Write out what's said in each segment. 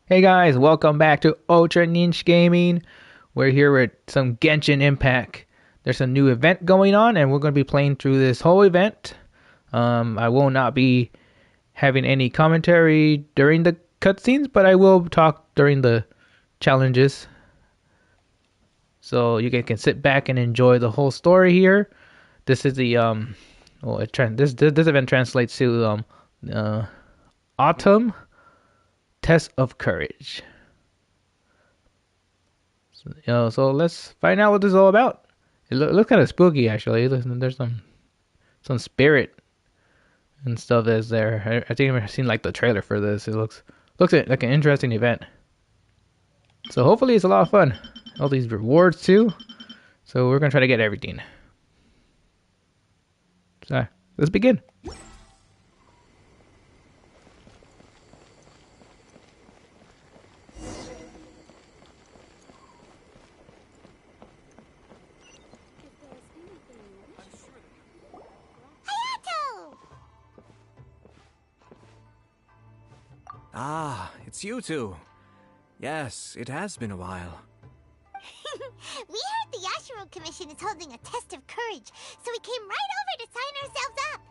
Hey guys, welcome back to Ultra Ninja Gaming. We're here with some Genshin Impact. There's a new event going on, and we're going to be playing through this whole event. I will not be having any commentary during the cutscenes, but I will talk during the challenges. So you guys can sit back and enjoy the whole story here. This is the this event translates to uh, Autumn Test of Courage. So let's find out what this is all about. It looks kind of spooky, actually. There's some spirit and stuff that's there. I think I've seen like the trailer for this. It looks like an interesting event. So hopefully it's a lot of fun. All these rewards too. So we're gonna try to get everything. So let's begin. Ah, it's you two. Yes, it has been a while. We heard the Yashiro Commission is holding a test of courage, so we came right over to sign ourselves up.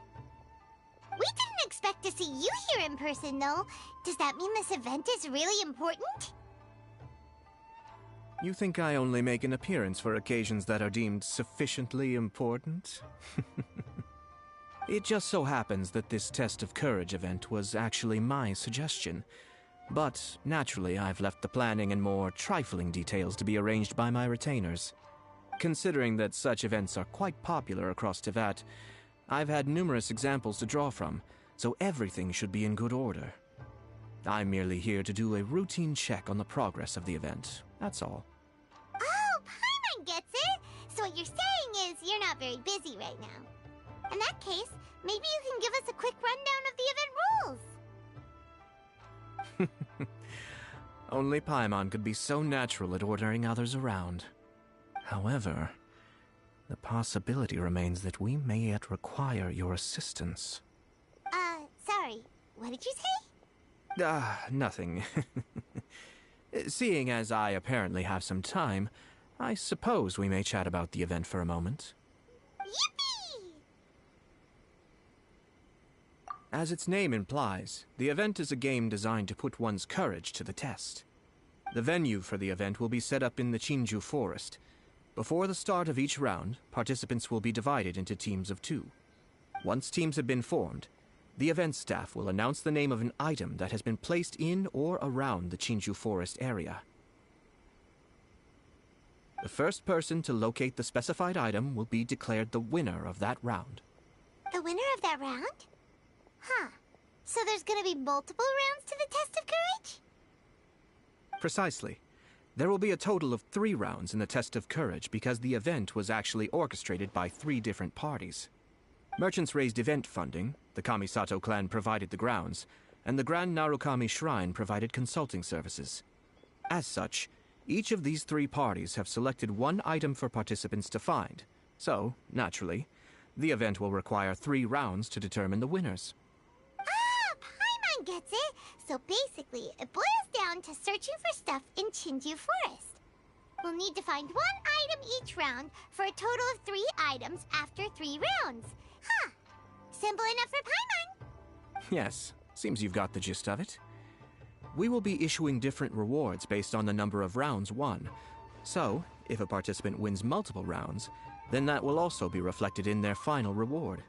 We didn't expect to see you here in person, though. Does that mean this event is really important? You think I only make an appearance for occasions that are deemed sufficiently important? It just so happens that this Test of Courage event was actually my suggestion. But, naturally, I've left the planning and more trifling details to be arranged by my retainers. Considering that such events are quite popular across Teyvat, I've had numerous examples to draw from, so everything should be in good order. I'm merely here to do a routine check on the progress of the event, that's all. Oh, Paimon gets it! So what you're saying is you're not very busy right now. In that case, maybe you can give us a quick rundown of the event rules. Only Paimon could be so natural at ordering others around. However, the possibility remains that we may yet require your assistance. Sorry. What did you say? Nothing. Seeing as I apparently have some time, I suppose we may chat about the event for a moment. Yippee! As its name implies, the event is a game designed to put one's courage to the test. The venue for the event will be set up in the Chinju Forest. Before the start of each round, participants will be divided into teams of 2. Once teams have been formed, the event staff will announce the name of an item that has been placed in or around the Chinju Forest area. The first person to locate the specified item will be declared the winner of that round. The winner of that round? Huh. So there's gonna be multiple rounds to the test of courage? Precisely. There will be a total of 3 rounds in the Test of Courage because the event was actually orchestrated by 3 different parties. Merchants raised event funding, the Kamisato clan provided the grounds, and the Grand Narukami Shrine provided consulting services. As such, each of these 3 parties have selected one item for participants to find, so, naturally, the event will require 3 rounds to determine the winners. Ah, Paimon gets it! So basically, it boils down to searching for stuff in Chinju Forest. We'll need to find one item each round for a total of 3 items after 3 rounds. Huh. Simple enough for Paimon. Yes, seems you've got the gist of it. We will be issuing different rewards based on the number of rounds won. So, if a participant wins multiple rounds, then that will also be reflected in their final reward.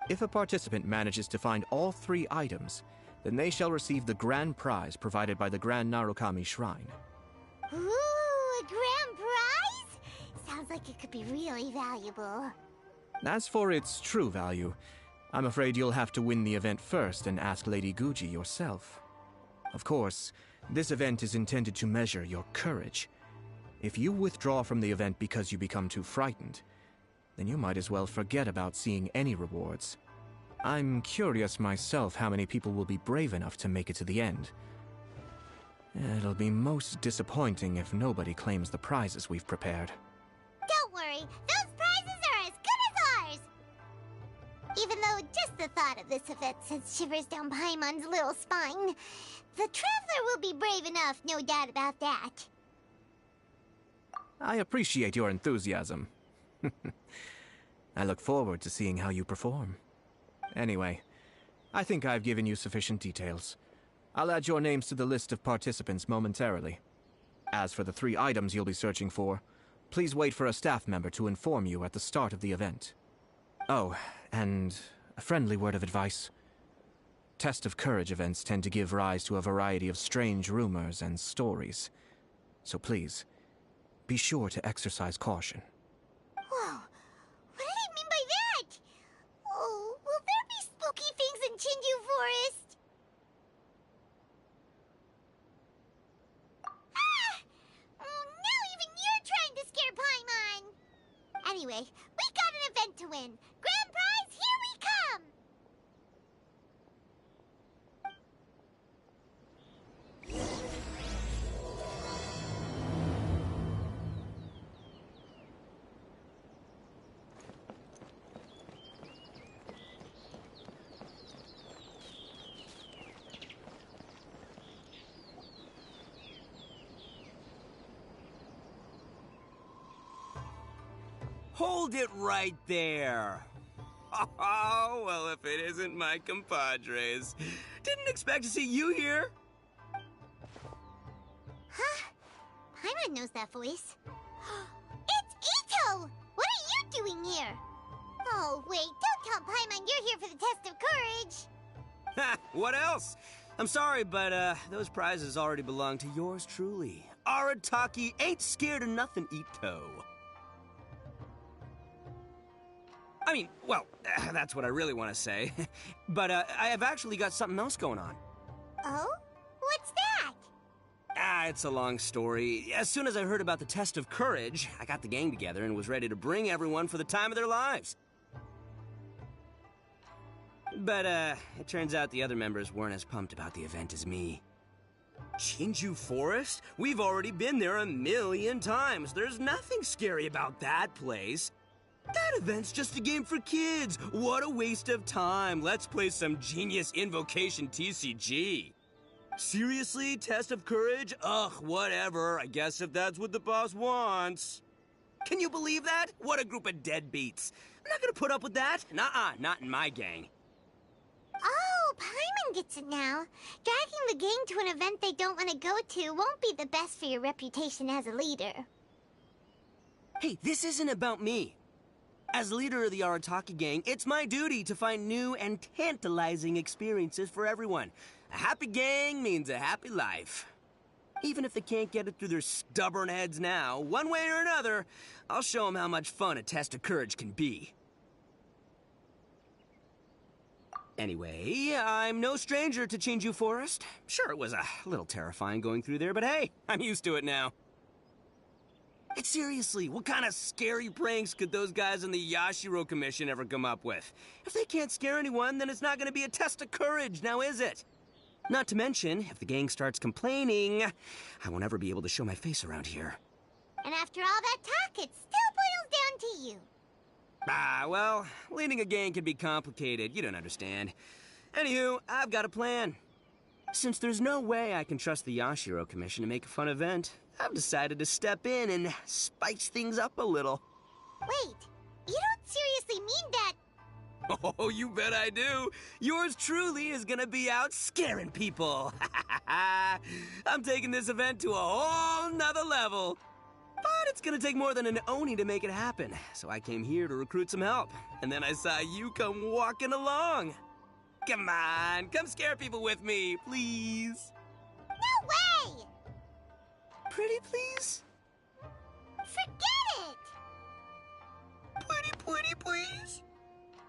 If a participant manages to find all 3 items, then they shall receive the grand prize provided by the Grand Narukami Shrine. Ooh, a grand prize? Sounds like it could be really valuable. As for its true value, I'm afraid you'll have to win the event first and ask Lady Guji yourself. Of course, this event is intended to measure your courage. If you withdraw from the event because you become too frightened, then you might as well forget about seeing any rewards. I'm curious myself how many people will be brave enough to make it to the end. It'll be most disappointing if nobody claims the prizes we've prepared. Don't worry, those prizes are as good as ours! Even though just the thought of this event sends shivers down Paimon's little spine. The Traveler will be brave enough, no doubt about that. I appreciate your enthusiasm. I look forward to seeing how you perform. Anyway, I think I've given you sufficient details. I'll add your names to the list of participants momentarily. As for the 3 items you'll be searching for, please wait for a staff member to inform you at the start of the event. Oh, and a friendly word of advice. Test of Courage events tend to give rise to a variety of strange rumors and stories. So please, be sure to exercise caution. Whoa, what did he mean by that? Oh, will there be spooky things in Chinju Forest? Ah! Oh, now even you're trying to scare Paimon! Anyway, we got an event to win. Grand prize, here we come! Hold it right there. Oh, well, if it isn't my compadres. Didn't expect to see you here. Huh? Paimon knows that voice. It's Ito! What are you doing here? Oh, wait, don't tell Paimon you're here for the test of courage. Ha! What else? I'm sorry, but those prizes already belong to yours truly. Arataki ain't scared of nothing, Ito. I mean, well, that's what I really want to say. But I have actually got something else going on. Oh? What's that? It's a long story. As soon as I heard about the test of courage, I got the gang together and was ready to bring everyone for the time of their lives. But, it turns out the other members weren't as pumped about the event as me. Chinju Forest? We've already been there 1,000,000 times. There's nothing scary about that place. That event's just a game for kids. What a waste of time. Let's play some genius invocation TCG. Seriously, test of courage? Ugh, whatever. I guess if that's what the boss wants. Can you believe that? What a group of deadbeats. I'm not gonna put up with that. Nuh-uh, not in my gang. Oh, Paimon gets it now. Dragging the gang to an event they don't want to go to won't be the best for your reputation as a leader. Hey, this isn't about me. As leader of the Arataki gang, it's my duty to find new and tantalizing experiences for everyone. A happy gang means a happy life. Even if they can't get it through their stubborn heads now, one way or another, I'll show them how much fun a test of courage can be. Anyway, I'm no stranger to Chinju Forest. Sure, it was a little terrifying going through there, but hey, I'm used to it now. And seriously, what kind of scary pranks could those guys in the Yashiro Commission ever come up with? If they can't scare anyone, then it's not going to be a test of courage, now is it? Not to mention, if the gang starts complaining, I won't ever be able to show my face around here. And after all that talk, it still boils down to you. Well, leading a gang can be complicated, you don't understand. Anywho, I've got a plan. Since there's no way I can trust the Yashiro Commission to make a fun event, I've decided to step in and spice things up a little. Wait, you don't seriously mean that? Oh, you bet I do. Yours truly is gonna be out scaring people. I'm taking this event to a whole nother level. But it's gonna take more than an Oni to make it happen, so I came here to recruit some help. And then I saw you come walking along. Come on, come scare people with me, please. No way! Pretty please? Forget it! Pretty please?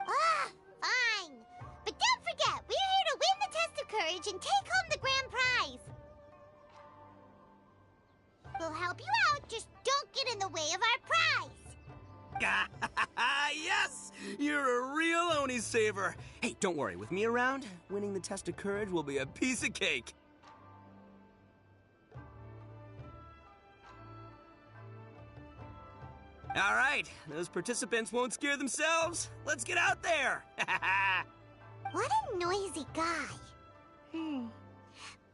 Ah, fine. But don't forget, we're here to win the test of courage and take home the grand prize. We'll help you out, just don't get in the way of our prize. Yes! You're a real Oni saver. Hey, don't worry, with me around, winning the test of courage will be a piece of cake. All right, those participants won't scare themselves. Let's get out there. What a noisy guy.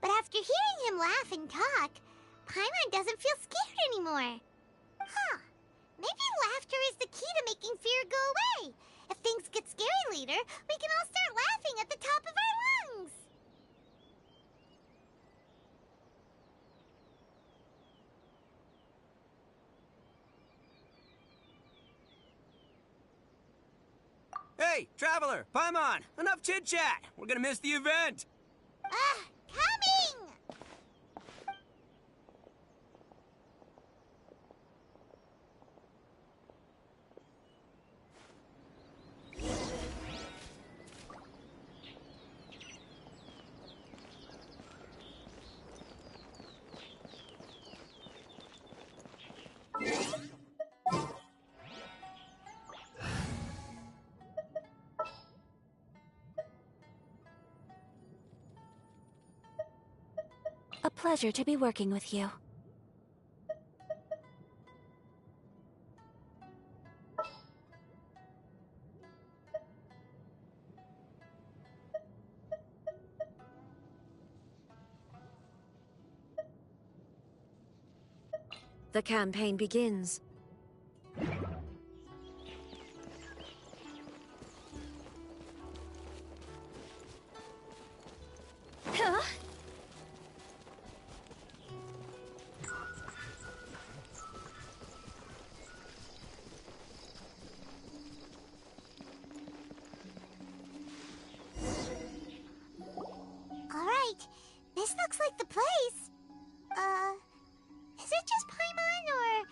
But But after hearing him laugh and talk, Paimon doesn't feel scared anymore. Huh. Maybe laughter is the key to making fear go away. If things get scary later, we can all start laughing at the top of our lungs. Hey, Traveler, Paimon, enough chit-chat. We're gonna miss the event. Coming! A pleasure to be working with you. The campaign begins. Huh? Alright, this looks like the place. Is it just Paimon, or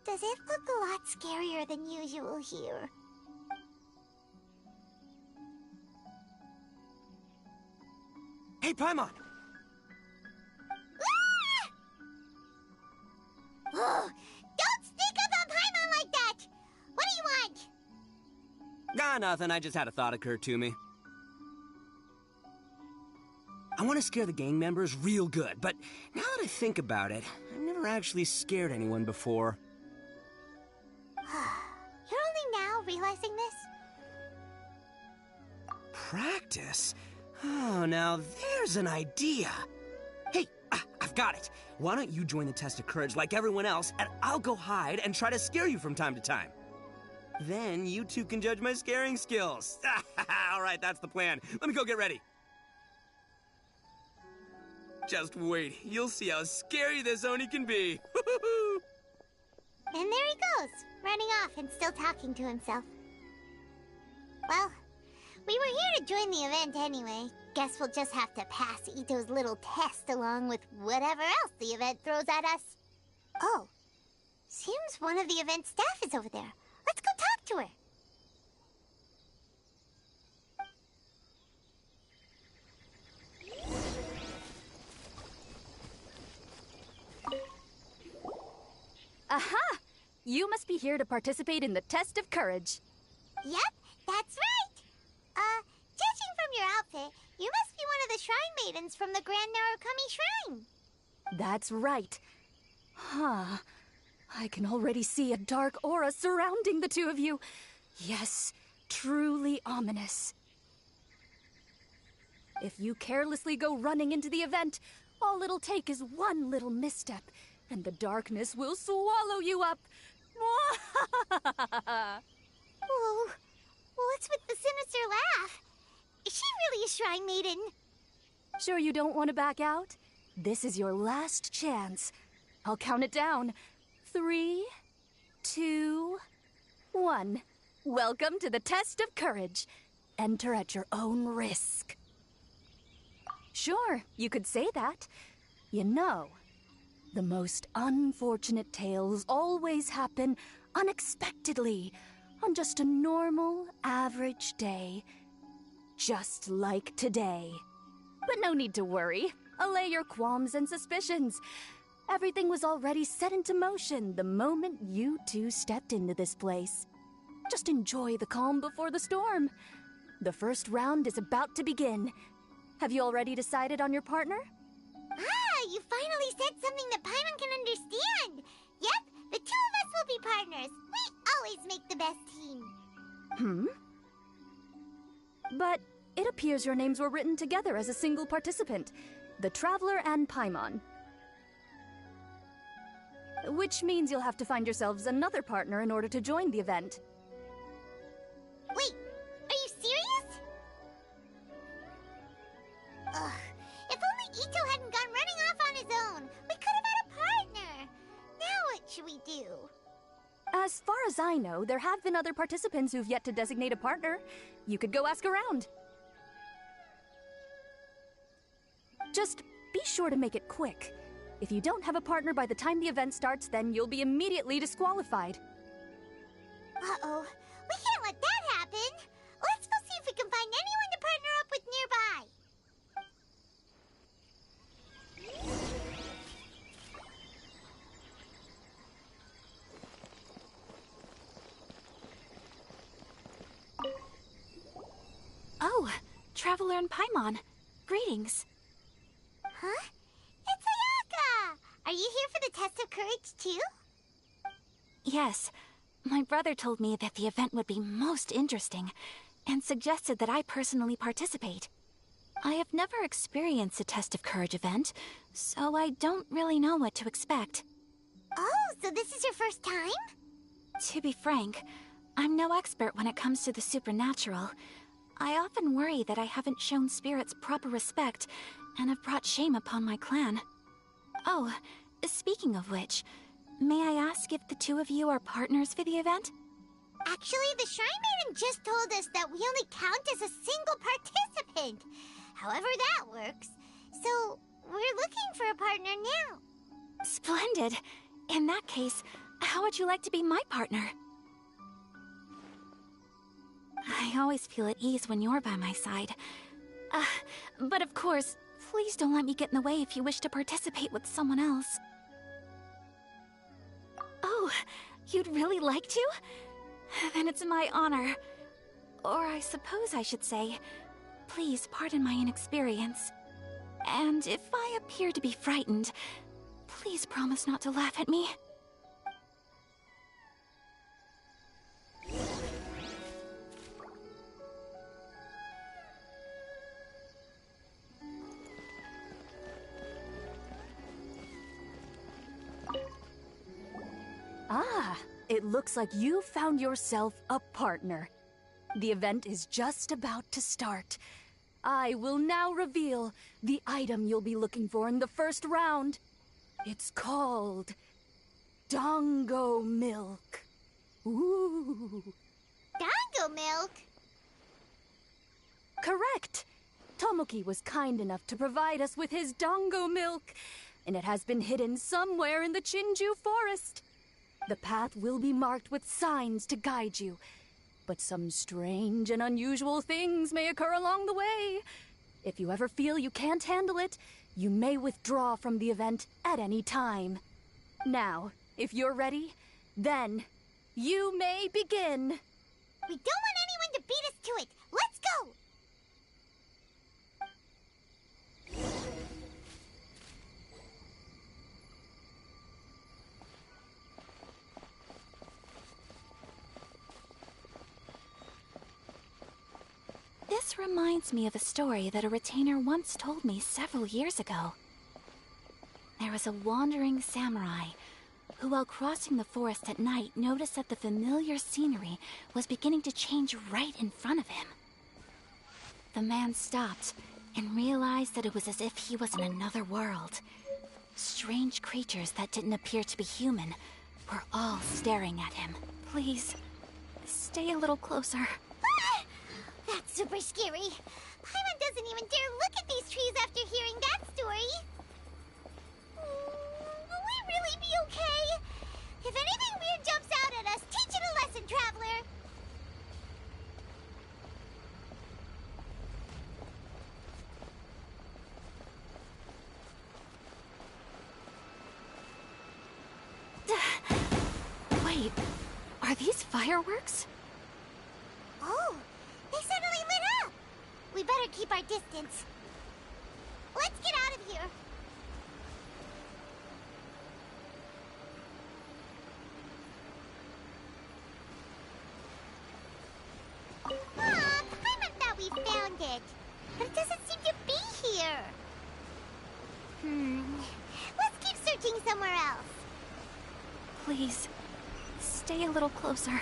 does it look a lot scarier than usual here? Hey, Paimon! Ah! Oh, don't sneak up on Paimon like that! What do you want? Nothing. I just had a thought occur to me. I want to scare the gang members real good, but now that I think about it, I've never actually scared anyone before. You're only now realizing this? Practice? Oh, now there's an idea. Hey, I've got it. Why don't you join the test of courage like everyone else, and I'll go hide and try to scare you from time to time. Then you two can judge my scaring skills. All right, that's the plan. Let me go get ready. Just wait. You'll see how scary this Oni can be. And there he goes, running off and still talking to himself. Well, we were here to join the event anyway. Guess we'll just have to pass Ito's little test along with whatever else the event throws at us. Oh, seems one of the event staff is over there. Let's go talk to her. Aha! You must be here to participate in the test of courage. Yep, that's right. Judging from your outfit, you must be one of the shrine maidens from the Grand Narukami Shrine. That's right. Huh. I can already see a dark aura surrounding the two of you. Yes, truly ominous. If you carelessly go running into the event, all it'll take is one little misstep, and the darkness will swallow you up. Whoa, what's with the sinister laugh? Is she really a shrine maiden? Sure you don't want to back out? This is your last chance. I'll count it down. 3, 2, 1. Welcome to the test of courage. Enter at your own risk. Sure, you could say that. You know, the most unfortunate tales always happen unexpectedly on just a normal, average day. Just like today. But no need to worry. Allay your qualms and suspicions. Everything was already set into motion the moment you two stepped into this place. Just enjoy the calm before the storm. The first round is about to begin. Have you already decided on your partner? Ah, you finally said something that Paimon can understand. Yep, the two of us will be partners. We always make the best team. But it appears your names were written together as a single participant. the Traveler and Paimon. Which means you'll have to find yourselves another partner in order to join the event. Wait, are you serious? Ugh, if only Ito hadn't gone running off on his own, we could have had a partner. Now what should we do? As far as I know, there have been other participants who've yet to designate a partner. You could go ask around. Just be sure to make it quick. If you don't have a partner by the time the event starts, then you'll be immediately disqualified. Uh-oh, we can't let that happen. Let's go see if we can find anyone to partner up with nearby. Oh, Traveler and Paimon. Greetings. Huh? It's Ayaka! Are you here for the test of courage, too? Yes, my brother told me that the event would be most interesting, and suggested that I personally participate. I have never experienced a test of courage event, so I don't really know what to expect. Oh, so this is your first time? To be frank, I'm no expert when it comes to the supernatural. I often worry that I haven't shown spirits proper respect, and have brought shame upon my clan. Oh, speaking of which, may I ask if the two of you are partners for the event? Actually, the Shrine Maiden just told us that we only count as a single participant. However that works. So, we're looking for a partner now. Splendid. In that case, how would you like to be my partner? I always feel at ease when you're by my side. But of course, please don't let me get in the way if you wish to participate with someone else. Oh, you'd really like to? Then it's my honor. Or I suppose I should say, please pardon my inexperience. And if I appear to be frightened, please promise not to laugh at me. Ah, it looks like you found yourself a partner. The event is just about to start. I will now reveal the item you'll be looking for in the first round. It's called Dongo Milk. Ooh. Dango milk? Correct. Tomoki was kind enough to provide us with his Dongo Milk, and it has been hidden somewhere in the Chinju forest. The path will be marked with signs to guide you, but some strange and unusual things may occur along the way. If you ever feel you can't handle it, you may withdraw from the event at any time. Now, if you're ready, then you may begin. We don't want anyone to beat us to it. Let's go! This reminds me of a story that a retainer once told me several years ago. There was a wandering samurai who, while crossing the forest at night, noticed that the familiar scenery was beginning to change right in front of him. The man stopped and realized that it was as if he was in another world. Strange creatures that didn't appear to be human were all staring at him. Please, stay a little closer. Ah! That's super scary. Paimon doesn't even dare look at these trees after hearing that story. Will we really be okay? If anything weird jumps out at us, teach it a lesson, Traveler. Wait, are these fireworks? Oh, they suddenly lit up. We better keep our distance. Let's get out of here. Aw, Paimon thought we found it. But it doesn't seem to be here. somewhere else. Please, stay a little closer.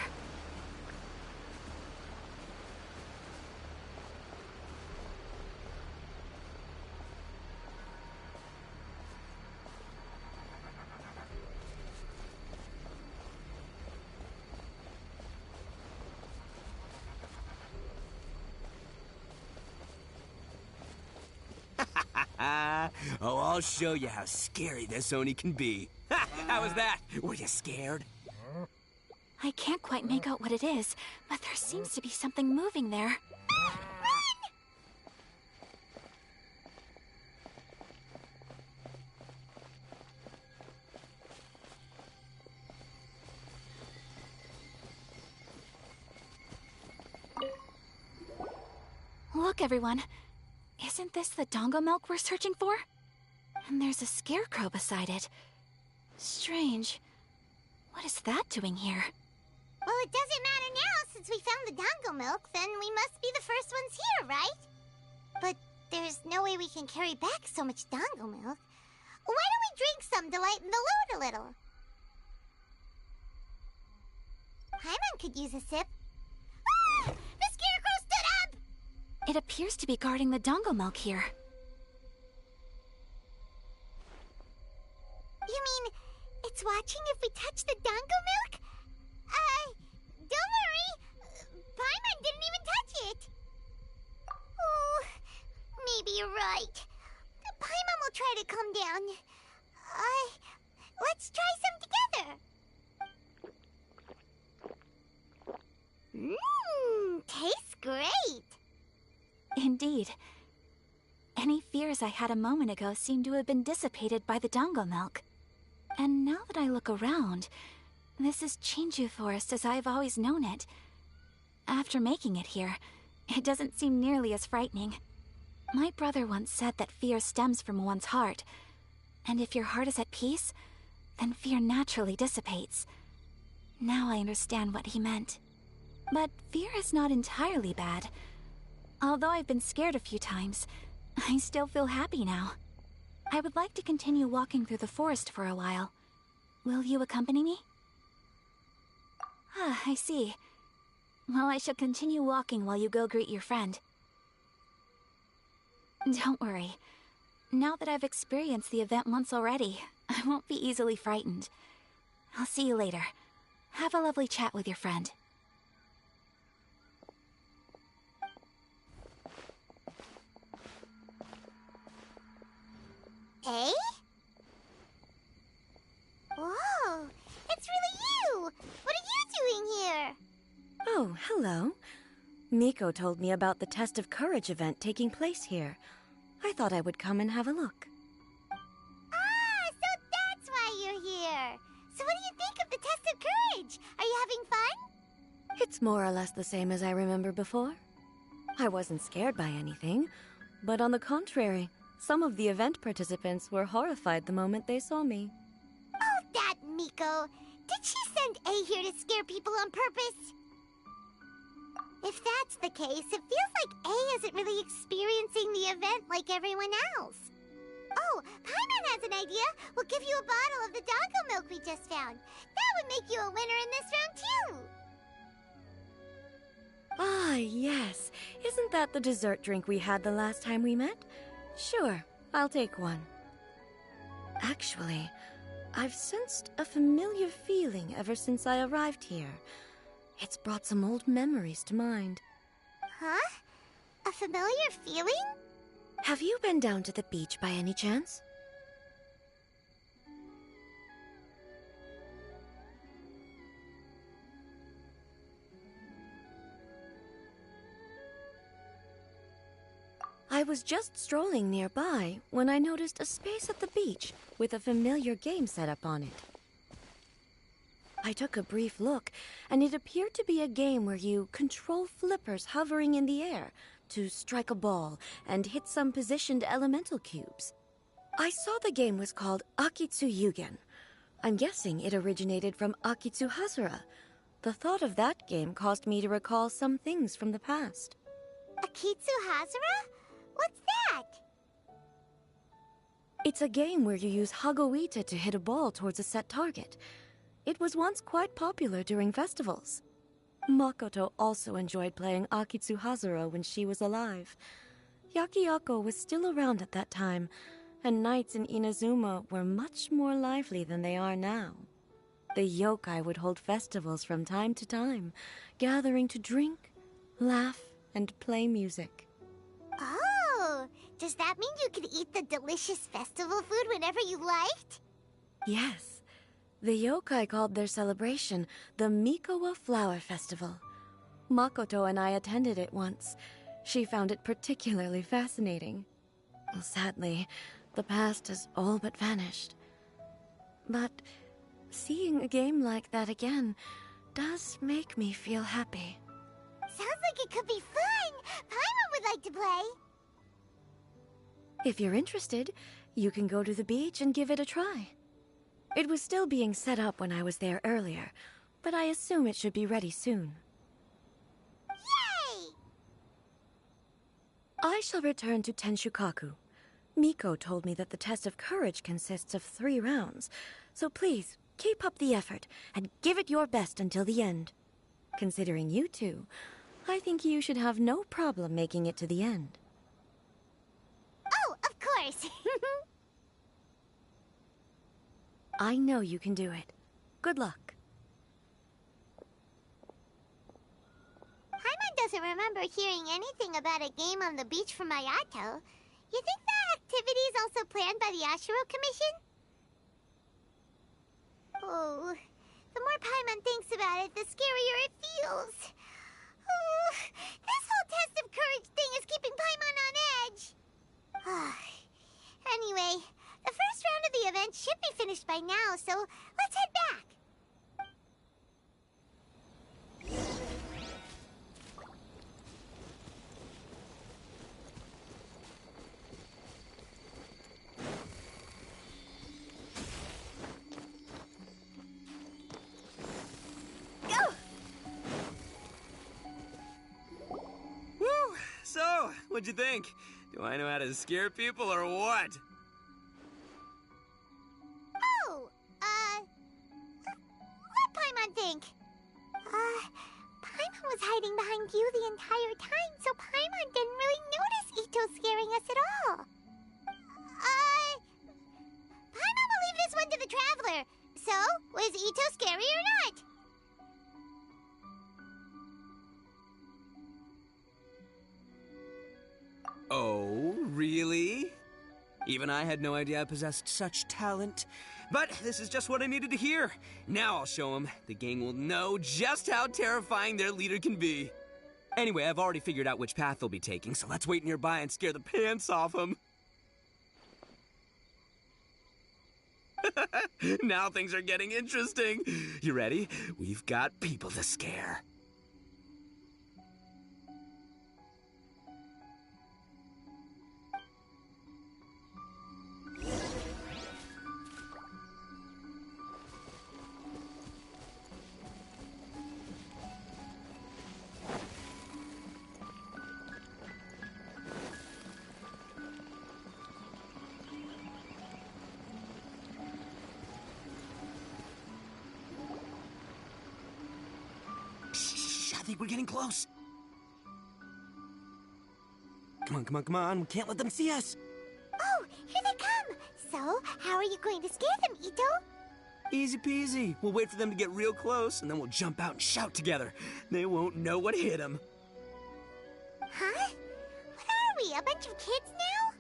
Oh, I'll show you how scary this Oni can be. How was that? Were you scared? I can't quite make out what it is, but there seems to be something moving there. Look, everyone. Isn't this the Dongo milk we're searching for? And there's a scarecrow beside it. Strange. What is that doing here? Well, it doesn't matter now since we found the Dango milk, then we must be the first ones here, right? But there's no way we can carry back so much Dango milk. Why don't we drink some to lighten the load a little? Paimon could use a sip. Ah! The scarecrow stood up! It appears to be guarding the Dongo milk here. You mean, it's watching if we touch the Dango milk? Don't worry. Paimon didn't even touch it. Oh, maybe you're right. Paimon will try to calm down. Let's try some together. Tastes great. Indeed. Any fears I had a moment ago seem to have been dissipated by the Dongo milk. And now that I look around, this is Chinju Forest as I've always known it. After making it here, it doesn't seem nearly as frightening. My brother once said that fear stems from one's heart, and if your heart is at peace, then fear naturally dissipates. Now I understand what he meant. But fear is not entirely bad. Although I've been scared a few times, I still feel happy now. I would like to continue walking through the forest for a while. Will you accompany me? Ah, I see. Well, I shall continue walking while you go greet your friend. Don't worry. Now that I've experienced the event once already, I won't be easily frightened. I'll see you later. Have a lovely chat with your friend. Eh? Whoa, it's really you! What are you doing here? Oh, hello. Miko told me about the Test of Courage event taking place here. I thought I would come and have a look. Ah, so that's why you're here! So what do you think of the Test of Courage? Are you having fun? It's more or less the same as I remember before. I wasn't scared by anything, but on the contrary, some of the event participants were horrified the moment they saw me. Oh, that Miko! Did she send A here to scare people on purpose? If that's the case, it feels like A isn't really experiencing the event like everyone else. Oh, Paimon has an idea. We'll give you a bottle of the Dango milk we just found. That would make you a winner in this round, too. Ah, yes. Isn't that the dessert drink we had the last time we met? Sure, I'll take one. Actually, I've sensed a familiar feeling ever since I arrived here. It's brought some old memories to mind. Huh? A familiar feeling? Have you been down to the beach by any chance? I was just strolling nearby when I noticed a space at the beach with a familiar game set up on it. I took a brief look, and it appeared to be a game where you control flippers hovering in the air to strike a ball and hit some positioned elemental cubes. I saw the game was called Akitsu Yugen. I'm guessing it originated from Akitsu Hazura. The thought of that game caused me to recall some things from the past. Akitsu Hazura? What's that? It's a game where you use Hagoita to hit a ball towards a set target. It was once quite popular during festivals. Makoto also enjoyed playing Akitsu Hazuro when she was alive. Yakiako was still around at that time, and nights in Inazuma were much more lively than they are now. The yokai would hold festivals from time to time, gathering to drink, laugh, and play music. Oh, does that mean you could eat the delicious festival food whenever you liked? Yes. The yokai called their celebration the Mikowa Flower Festival. Makoto and I attended it once. She found it particularly fascinating. Well, sadly, the past has all but vanished. But seeing a game like that again does make me feel happy. Sounds like it could be fun! Paimon would like to play! If you're interested, you can go to the beach and give it a try. It was still being set up when I was there earlier, but I assume it should be ready soon. Yay! I shall return to Tenshukaku. Miko told me that the test of courage consists of 3 rounds, so please, keep up the effort and give it your best until the end. Considering you two, I think you should have no problem making it to the end. Oh, of course! I know you can do it. Good luck. Paimon doesn't remember hearing anything about a game on the beach from Ayato. You think that activity is also planned by the Ashiro Commission? Oh, the more Paimon thinks about it, the scarier it feels. Oh, this whole test of courage thing is keeping Paimon on edge. Anyway, the first round of the event should be finished by now, so let's head back. Woo! So, what'd you think? Do I know how to scare people or what? Oh, what Paimon think? Paimon was hiding behind you the entire time, so Paimon didn't really notice Ito scaring us at all. Paimon will leave this one to the Traveler. So, was Ito scary or not? Oh, really? Even I had no idea I possessed such talent. But this is just what I needed to hear. Now I'll show them. The gang will know just how terrifying their leader can be. Anyway, I've already figured out which path they'll be taking, so let's wait nearby and scare the pants off them. Now things are getting interesting. You ready? We've got people to scare. I think we're getting close. Come on, come on, come on. We can't let them see us. Oh, here they come. So, how are you going to scare them, Ito? Easy peasy. We'll wait for them to get real close, and then we'll jump out and shout together. They won't know what hit them. Huh? What are we, a bunch of kids now?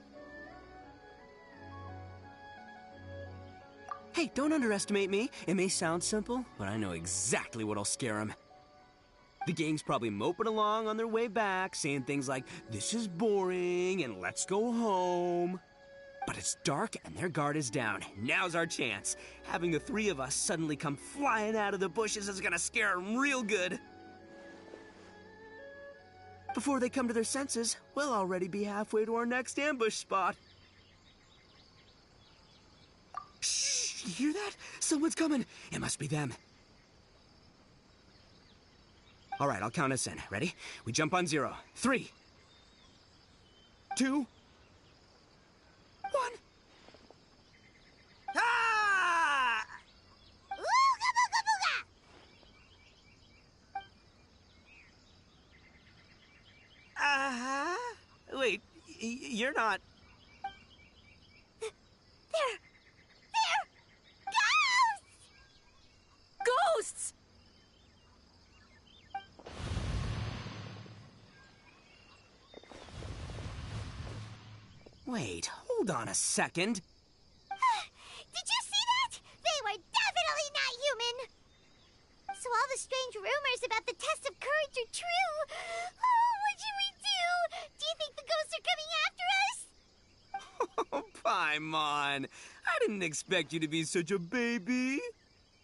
Hey, don't underestimate me. It may sound simple, but I know exactly what'll scare them. The gang's probably moping along on their way back, saying things like, "This is boring," and "Let's go home." But it's dark and their guard is down. Now's our chance. Having the 3 of us suddenly come flying out of the bushes is gonna scare them real good. Before they come to their senses, we'll already be halfway to our next ambush spot. Shh, you hear that? Someone's coming. It must be them. All right, I'll count us in. Ready? We jump on 0. 3, 2, 1. not. They're ghosts! Ghosts! Wait, hold on a second. Did you see that? They were definitely not human! So all the strange rumors about the test of courage are true. Oh, what should we do? Do you think the ghosts are coming after us? Oh, Paimon. I didn't expect you to be such a baby.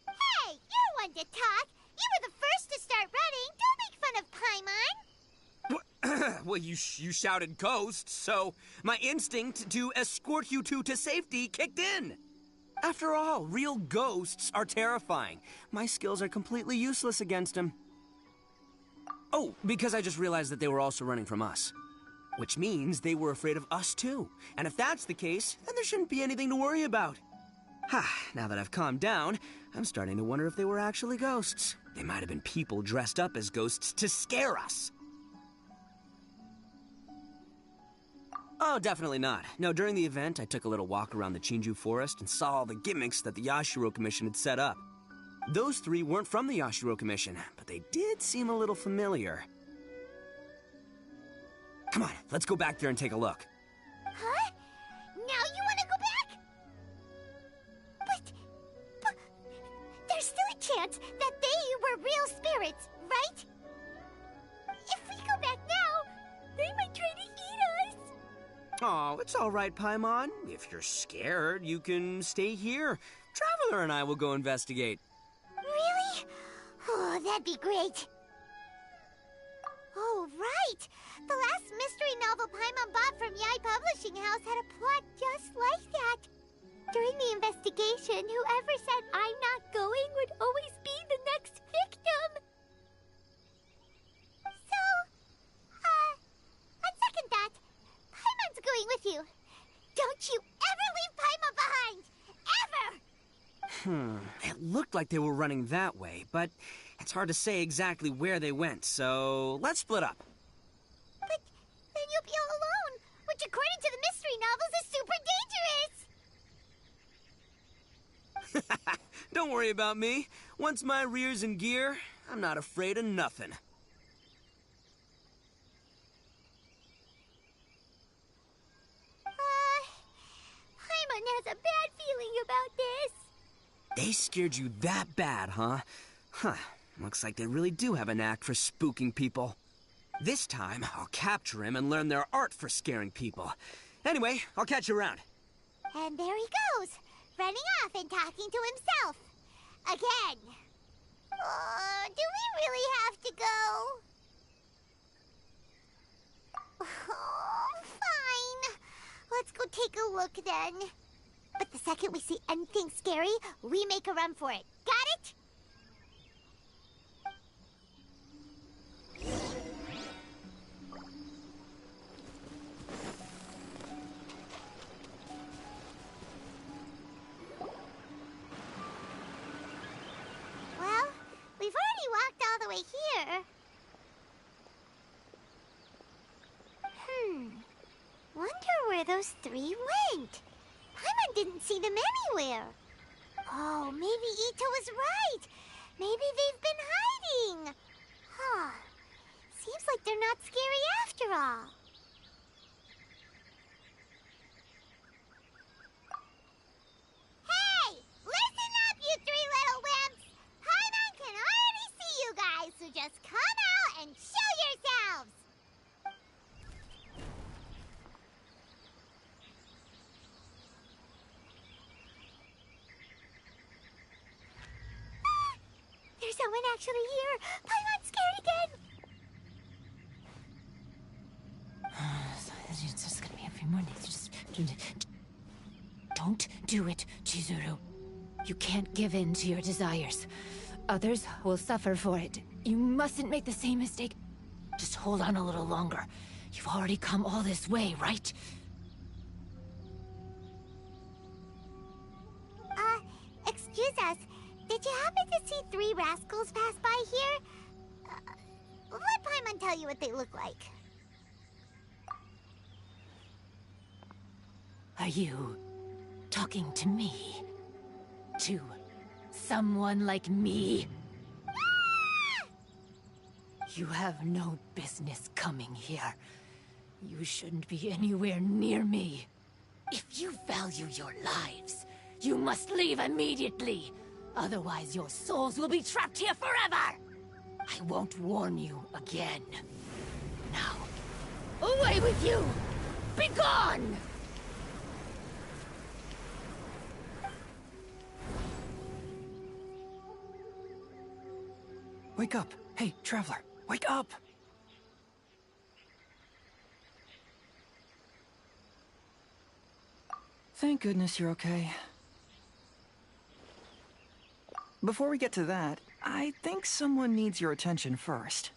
Hey, you're one to talk. You were the first to start running. Don't make fun of Paimon. Well, you shouted ghosts, so my instinct to escort you two to safety kicked in. After all, real ghosts are terrifying. My skills are completely useless against them. Oh, because I just realized that they were also running from us. Which means they were afraid of us too. And if that's the case, then there shouldn't be anything to worry about. Now that I've calmed down, I'm starting to wonder if they were actually ghosts. They might have been people dressed up as ghosts to scare us. Oh, definitely not. No, during the event, I took a little walk around the Chinju forest and saw all the gimmicks that the Yashiro Commission had set up. Those three weren't from the Yashiro Commission, but they did seem a little familiar. Come on, let's go back there and take a look. Huh? Now you want to go back? But there's still a chance that they were real spirits, right? If we go back now, they might try to eat us. Oh, it's all right, Paimon. If you're scared, you can stay here. Traveler and I will go investigate. Really? Oh, that'd be great. Oh, right! The last mystery novel Paimon bought from Yai Publishing House had a plot just like that. During the investigation, whoever said I'm not going would always be the next victim. So, on second thought, Paimon's going with you. Don't you ever leave Paimon behind! Ever! It looked like they were running that way, but it's hard to say exactly where they went, so let's split up. But then you'll be all alone, which according to the mystery novels is super dangerous. Don't worry about me. Once my rear's in gear, I'm not afraid of nothing. Paimon has a bad feeling about this. They scared you that bad, huh? Looks like they really do have a knack for spooking people. This time, I'll capture him and learn their art for scaring people. Anyway, I'll catch you around. And there he goes, running off and talking to himself. Again. Do we really have to go? Oh, fine. Let's go take a look then. But the second we see anything scary, we make a run for it. Got it? Well, we've already walked all the way here. Wonder where those three went. Paimon didn't see them anywhere. Oh, maybe Ito was right. Maybe they've been hiding. Huh. Seems like they're not scary after all. Hey! Listen up, you three little wimps! Paimon can already see you guys, so just come out and show yourselves! There's someone actually here! Paimon's scared again! It's just gonna be a few more days. Just don't do it, Chizuru. You can't give in to your desires. Others will suffer for it. You mustn't make the same mistake. Just hold on a little longer. You've already come all this way, right? Excuse us. Did you happen to see three rascals pass by here? Let Paimon tell you what they look like. Are you talking to me? To someone like me? You have no business coming here. You shouldn't be anywhere near me. If you value your lives, you must leave immediately. Otherwise, your souls will be trapped here forever! I won't warn you again. Now, away with you! Be gone! Wake up! Hey, traveler, wake up! Thank goodness you're okay. Before we get to that, I think someone needs your attention first.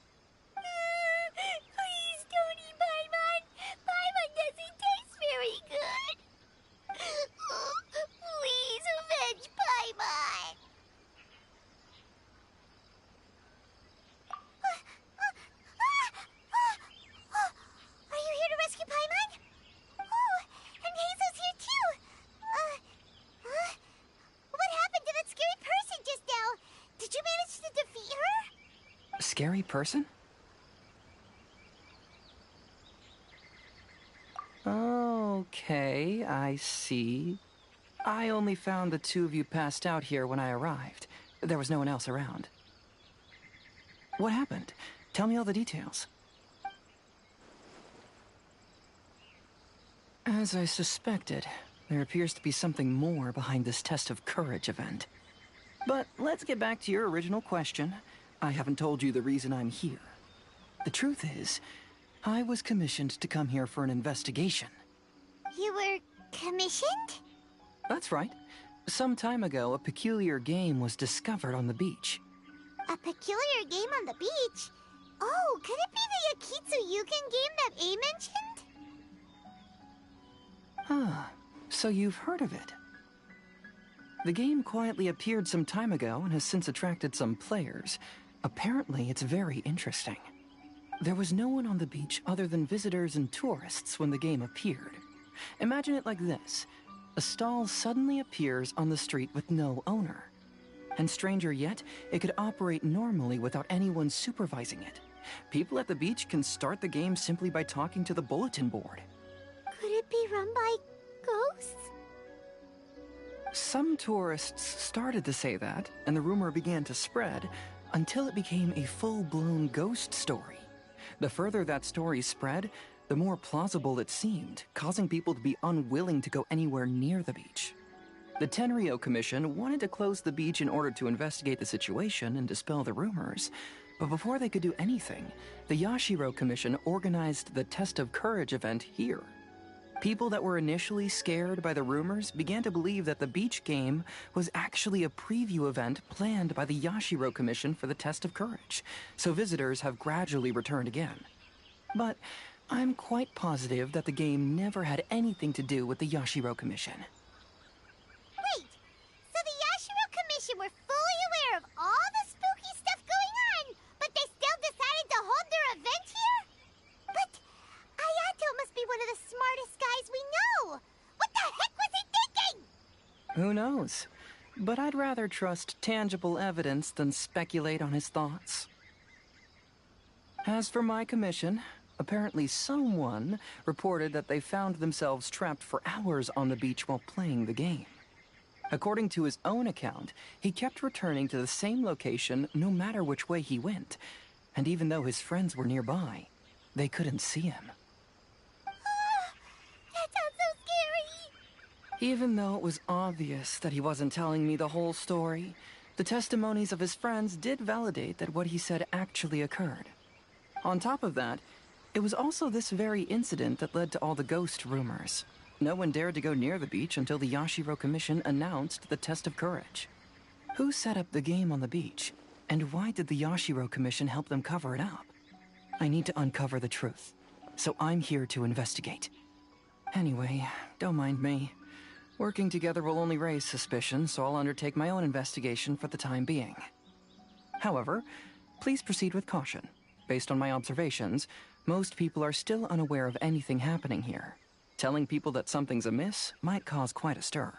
Please don't eat Paimon. Paimon doesn't taste very good. Please avenge Paimon. Are you here to rescue Paimon? Oh, and Hazel's here too. What happened to that scary person just now? Did you manage to defeat her? Scary person? Okay, I see. I only found the two of you passed out here when I arrived. There was no one else around. What happened? Tell me all the details. As I suspected, there appears to be something more behind this test of courage event. But let's get back to your original question. I haven't told you the reason I'm here. The truth is, I was commissioned to come here for an investigation. You were commissioned? That's right. Some time ago, a peculiar game was discovered on the beach. A peculiar game on the beach? Oh, could it be the Akitsu Yugen game that A mentioned? Ah, so you've heard of it. The game quietly appeared some time ago and has since attracted some players. Apparently, it's very interesting. There was no one on the beach other than visitors and tourists when the game appeared. Imagine it like this. A stall suddenly appears on the street with no owner. And stranger yet, it could operate normally without anyone supervising it. People at the beach can start the game simply by talking to the bulletin board. Could it be run by ghosts? Some tourists started to say that, and the rumor began to spread, until it became a full-blown ghost story. The further that story spread, the more plausible it seemed, causing people to be unwilling to go anywhere near the beach. The Tenryo Commission wanted to close the beach in order to investigate the situation and dispel the rumors, but before they could do anything, the Yashiro Commission organized the Test of Courage event here. People that were initially scared by the rumors began to believe that the beach game was actually a preview event planned by the Yashiro Commission for the Test of Courage, so visitors have gradually returned again. But I'm quite positive that the game never had anything to do with the Yashiro Commission. Wait, so the Yashiro Commission were fully aware of all the spooky stuff going on, but they still decided to hold their event here? But Ayato must be one of the smartest guys we know. What the heck was he thinking? Who knows? But I'd rather trust tangible evidence than speculate on his thoughts. As for my commission, apparently someone reported that they found themselves trapped for hours on the beach while playing the game. According to his own account, he kept returning to the same location no matter which way he went, and even though his friends were nearby, they couldn't see him. That sounds so scary. Even though it was obvious that he wasn't telling me the whole story, the testimonies of his friends did validate that what he said actually occurred. On top of that, it was also this very incident that led to all the ghost rumors. No one dared to go near the beach until the Yashiro Commission announced the Test of Courage. Who set up the game on the beach? And why did the Yashiro Commission help them cover it up? I need to uncover the truth, so I'm here to investigate. Anyway, don't mind me. Working together will only raise suspicion, so I'll undertake my own investigation for the time being. However, please proceed with caution. Based on my observations, most people are still unaware of anything happening here. Telling people that something's amiss might cause quite a stir.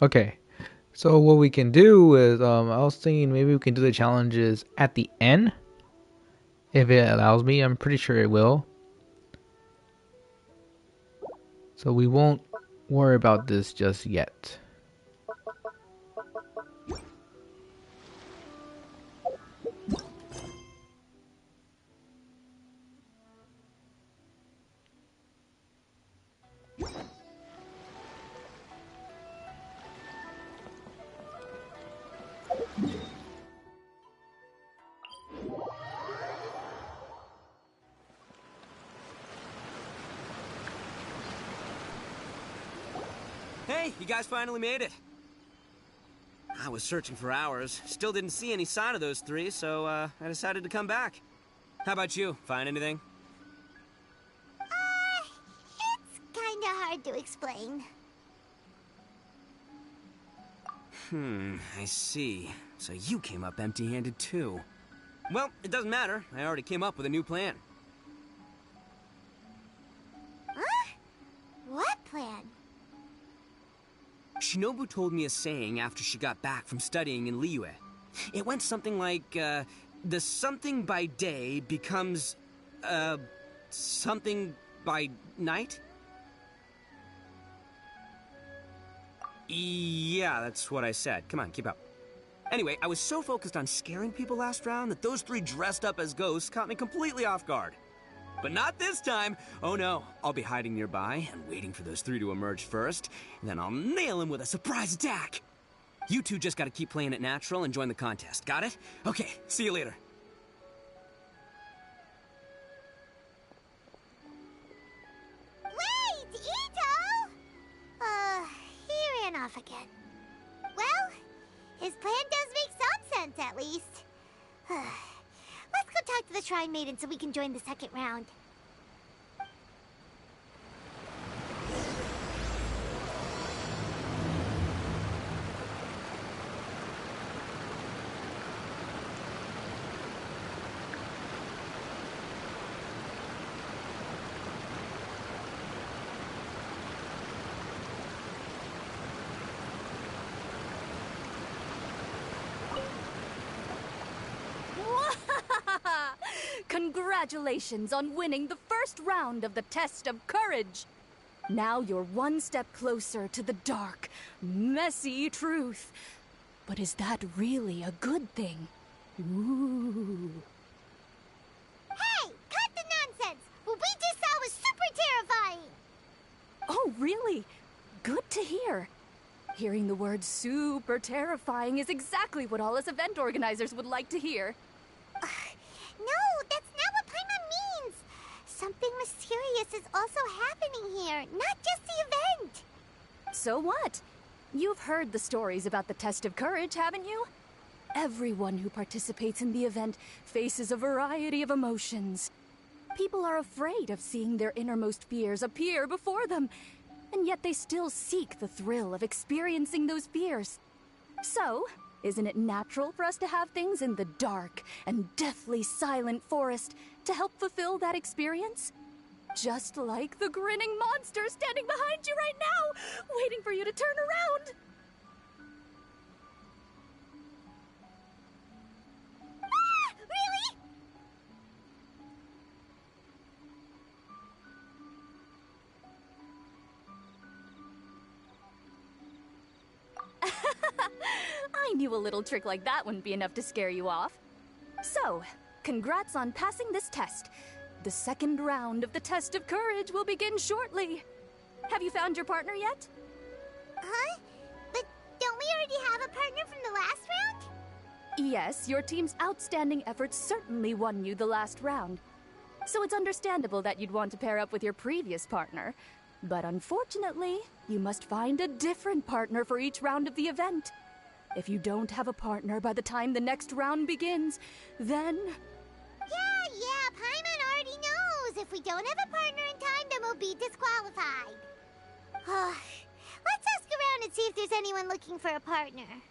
Okay, so what we can do is, I was thinking maybe we can do the challenges at the end if it allows me. I'm pretty sure it will. So we won't worry about this just yet. Hey, you guys finally made it. I was searching for hours, still didn't see any sign of those three, so I decided to come back. How about you? Find anything? It's kinda hard to explain. I see. So you came up empty-handed too. Well, it doesn't matter. I already came up with a new plan. Huh? What plan? Shinobu told me a saying after she got back from studying in Liyue. It went something like, the something by day becomes, something by night? Yeah, that's what I said. Come on, keep up. Anyway, I was so focused on scaring people last round that those three dressed up as ghosts caught me completely off guard. But not this time! Oh no, I'll be hiding nearby and waiting for those three to emerge first, and then I'll nail them with a surprise attack! You two just gotta keep playing it natural and join the contest, got it? Okay, see you later. Wait, Ito! He ran off again. Well, his plan does make some sense, at least. Let's go talk to the Shrine Maiden so we can join the second round. Congratulations on winning the first round of the test of courage. Now you're one step closer to the dark, messy truth. But is that really a good thing? Ooh. Hey, cut the nonsense! What we just saw was super terrifying! Oh, really? Good to hear. Hearing the word super terrifying is exactly what all us event organizers would like to hear. No, that's not what Paimon means! Something mysterious is also happening here, not just the event! So what? You've heard the stories about the test of courage, haven't you? Everyone who participates in the event faces a variety of emotions. People are afraid of seeing their innermost fears appear before them, and yet they still seek the thrill of experiencing those fears. So, isn't it natural for us to have things in the dark and deathly silent forest to help fulfill that experience? Just like the grinning monster standing behind you right now, waiting for you to turn around. Ah! Really? I knew a little trick like that wouldn't be enough to scare you off. So, congrats on passing this test. The second round of the test of courage will begin shortly. Have you found your partner yet? Huh? But don't we already have a partner from the last round? Yes, your team's outstanding efforts certainly won you the last round. So it's understandable that you'd want to pair up with your previous partner. But unfortunately, you must find a different partner for each round of the event. If you don't have a partner by the time the next round begins, then... Yeah, Paimon already knows. If we don't have a partner in time, then we'll be disqualified. Let's ask around and see if there's anyone looking for a partner.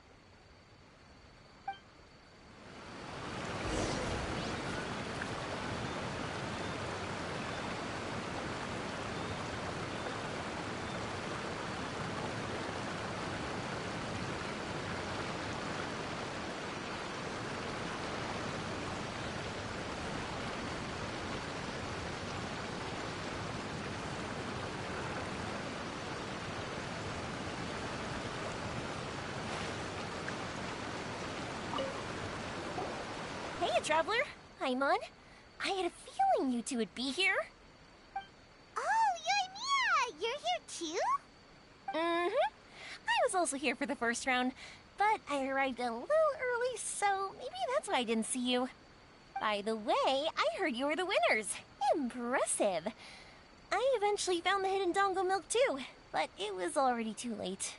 Hey, Traveler. Paimon. I had a feeling you two would be here. Oh, Yoimiya! You're here too? Mm-hmm. I was also here for the first round, but I arrived a little early, so maybe that's why I didn't see you. By the way, I heard you were the winners. Impressive. I eventually found the hidden Dongo milk too, but it was already too late.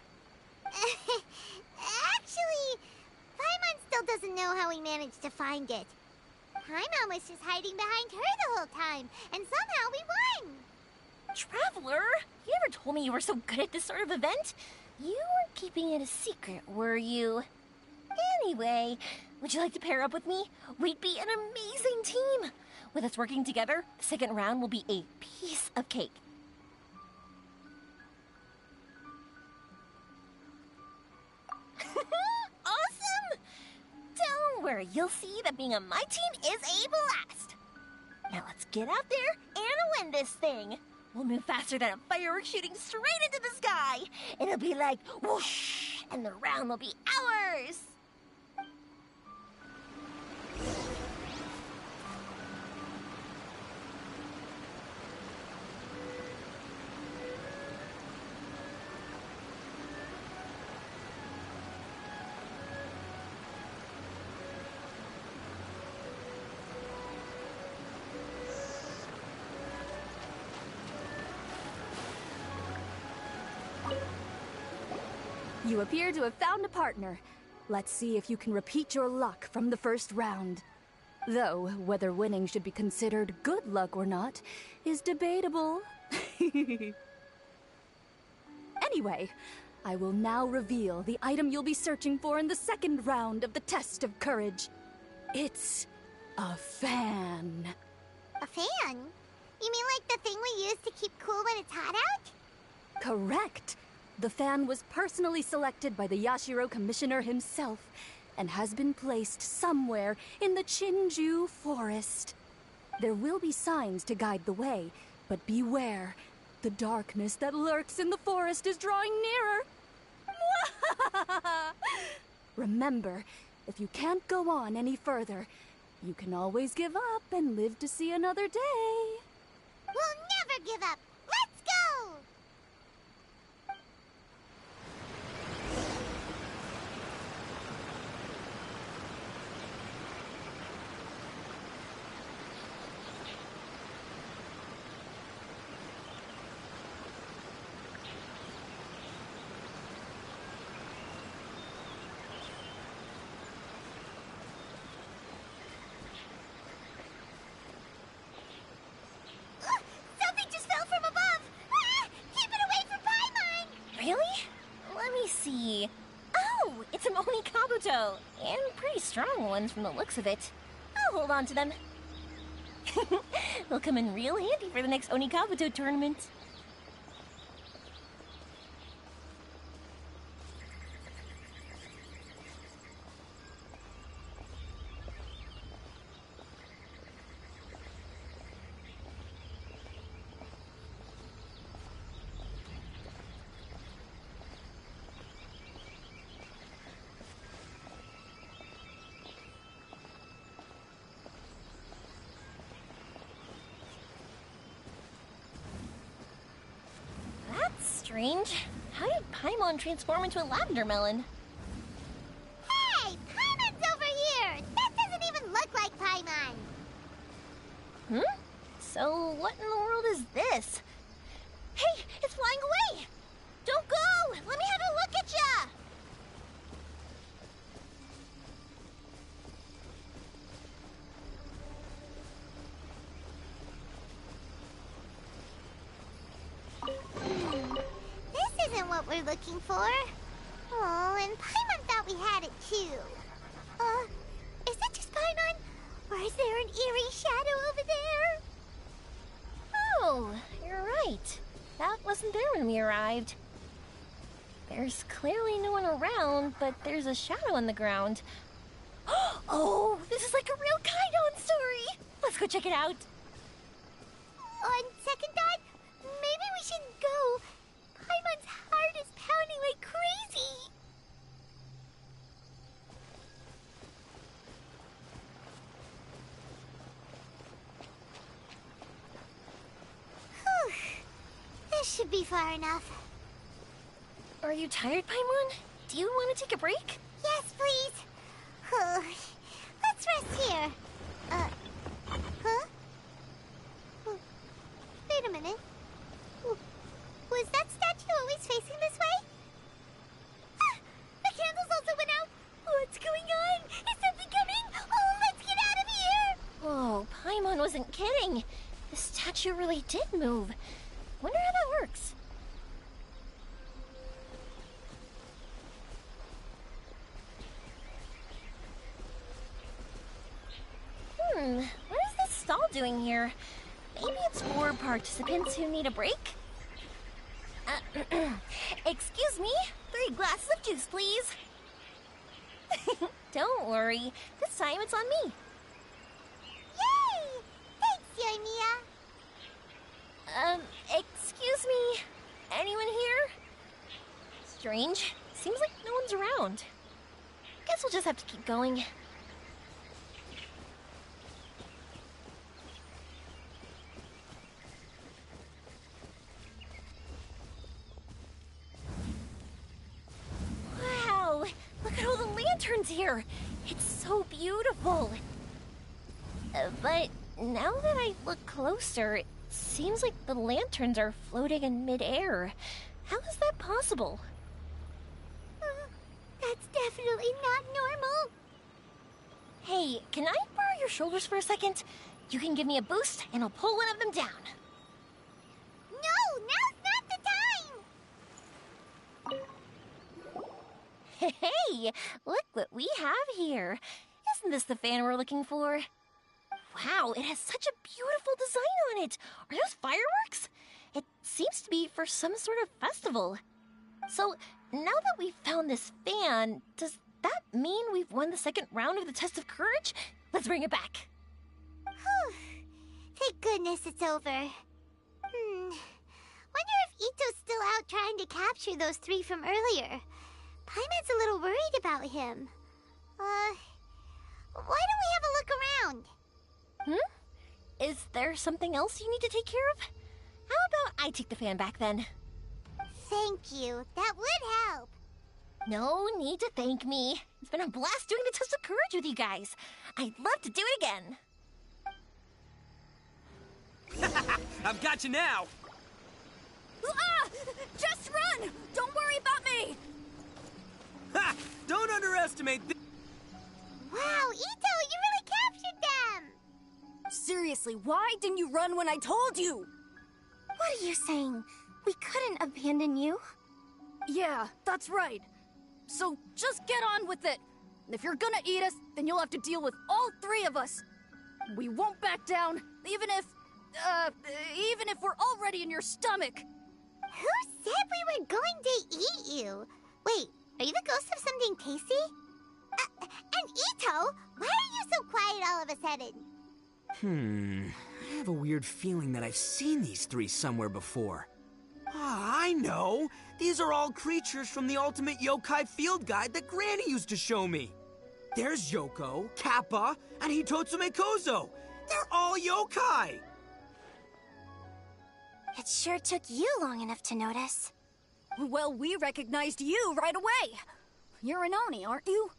Actually, Paimon still doesn't know how we managed to find it. Paimon was just hiding behind her the whole time, and somehow we won! Traveler, you ever told me you were so good at this sort of event? You weren't keeping it a secret, were you? Anyway, would you like to pair up with me? We'd be an amazing team. With us working together, the second round will be a piece of cake. Awesome! Don't worry, you'll see that being on my team is a blast. Now let's get out there and win this thing. We'll move faster than a firework shooting straight into the sky. It'll be like whoosh, and the round will be ours. You appear to have found a partner. Let's see if you can repeat your luck from the first round. Though, whether winning should be considered good luck or not is debatable. Anyway, I will now reveal the item you'll be searching for in the second round of the test of courage. It's a fan. A fan? You mean like the thing we use to keep cool when it's hot out? Correct. The fan was personally selected by the Yashiro Commissioner himself and has been placed somewhere in the Chinju Forest. There will be signs to guide the way, but beware. The darkness that lurks in the forest is drawing nearer. Remember, if you can't go on any further, you can always give up and live to see another day. We'll never give up. Let's go! Something just fell from above! Ah! Keep it away from Paimon! Really? Let me see. Oh, it's an Oni Kabuto, and pretty strong ones from the looks of it. I'll hold on to them. They'll come in real handy for the next Oni Kabuto tournament. That's strange. How did Paimon transform into a lavender melon? Hey! Paimon's over here! That doesn't even look like Paimon! Hmm? So what in the world is this? Hey, it's flying away! Don't go! Let me have a look at ya! This isn't what we're looking for. Oh, and Paimon thought we had it too. Is it just Paimon? Or is there an eerie shadow over there? Oh, you're right. That wasn't there when we arrived. There's clearly no one around, but there's a shadow on the ground. Oh, this is like a real Kaidon story! Let's go check it out. On second thought, maybe we shouldn't go. Paimon's heart is pounding like crazy. Whew. This should be far enough. Are you tired, Paimon? Do you want to take a break? Yes, please. Let's rest here. Huh? Wait a minute. Was that statue always facing this way? Ah, the candles also went out. What's going on? Is something coming? Oh, let's get out of here! Oh, Paimon wasn't kidding. The statue really did move. Wonder how that works. What is this stall doing here? Maybe it's for participants who need a break? Excuse me, 3 glasses of juice, please. Don't worry, this time it's on me. Yay! Thanks, Yoimiya. Excuse me, anyone here? Strange, seems like no one's around. Guess we'll just have to keep going. Wow, look at all the lanterns here. It's so beautiful. But now that I look closer, it seems like the lanterns are floating in midair. How is that possible? That's definitely not normal. Hey, can I borrow your shoulders for a second? You can give me a boost, and I'll pull one of them down. No, now's not the time! Hey, look what we have here. Isn't this the fan we're looking for? Wow, it has such a beautiful design on it. Are those fireworks? It seems to be for some sort of festival. So, now that we've found this fan, does that mean we've won the second round of the test of courage? Let's bring it back. Whew. Thank goodness it's over. Wonder if Ito's still out trying to capture those 3 from earlier. Paimon's a little worried about him. Why don't we have a look around? Is there something else you need to take care of? How about I take the fan back then? Thank you. That would help. No need to thank me. It's been a blast doing the test of courage with you guys. I'd love to do it again. I've got you now! Ah! Just run! Don't worry about me! Ha! Don't underestimate this. Wow, Ito, you really captured them! Seriously, why didn't you run when I told you? What are you saying? We couldn't abandon you. Yeah, that's right. So just get on with it. If you're gonna eat us, then you'll have to deal with all 3 of us. We won't back down, even if we're already in your stomach. Who said we were going to eat you? Wait, are you the ghost of something tasty? And Ito, why are you so quiet all of a sudden? I have a weird feeling that I've seen these 3 somewhere before. Ah, I know! These are all creatures from the Ultimate Yokai Field Guide that Granny used to show me. There's Yoko, Kappa, and Hitotsume Kozo. They're all yokai! It sure took you long enough to notice. Well, we recognized you right away. You're an Oni, aren't you?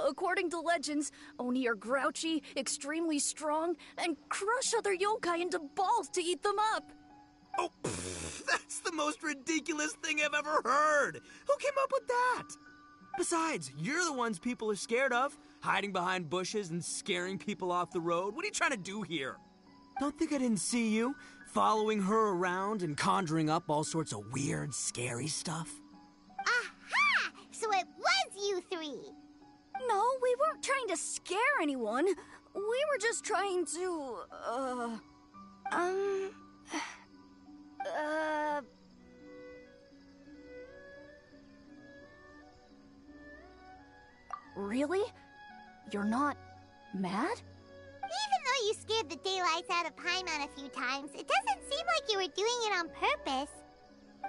According to legends, Oni are grouchy, extremely strong, and crush other yokai into balls to eat them up. Oh, that's the most ridiculous thing I've ever heard! Who came up with that? Besides, you're the ones people are scared of, hiding behind bushes and scaring people off the road. What are you trying to do here? Don't think I didn't see you, following her around and conjuring up all sorts of weird, scary stuff. Aha! So it was you 3. No, we weren't trying to scare anyone. We were just trying to, Really? You're not mad? Even though you scared the daylights out of Paimon a few times, it doesn't seem like you were doing it on purpose.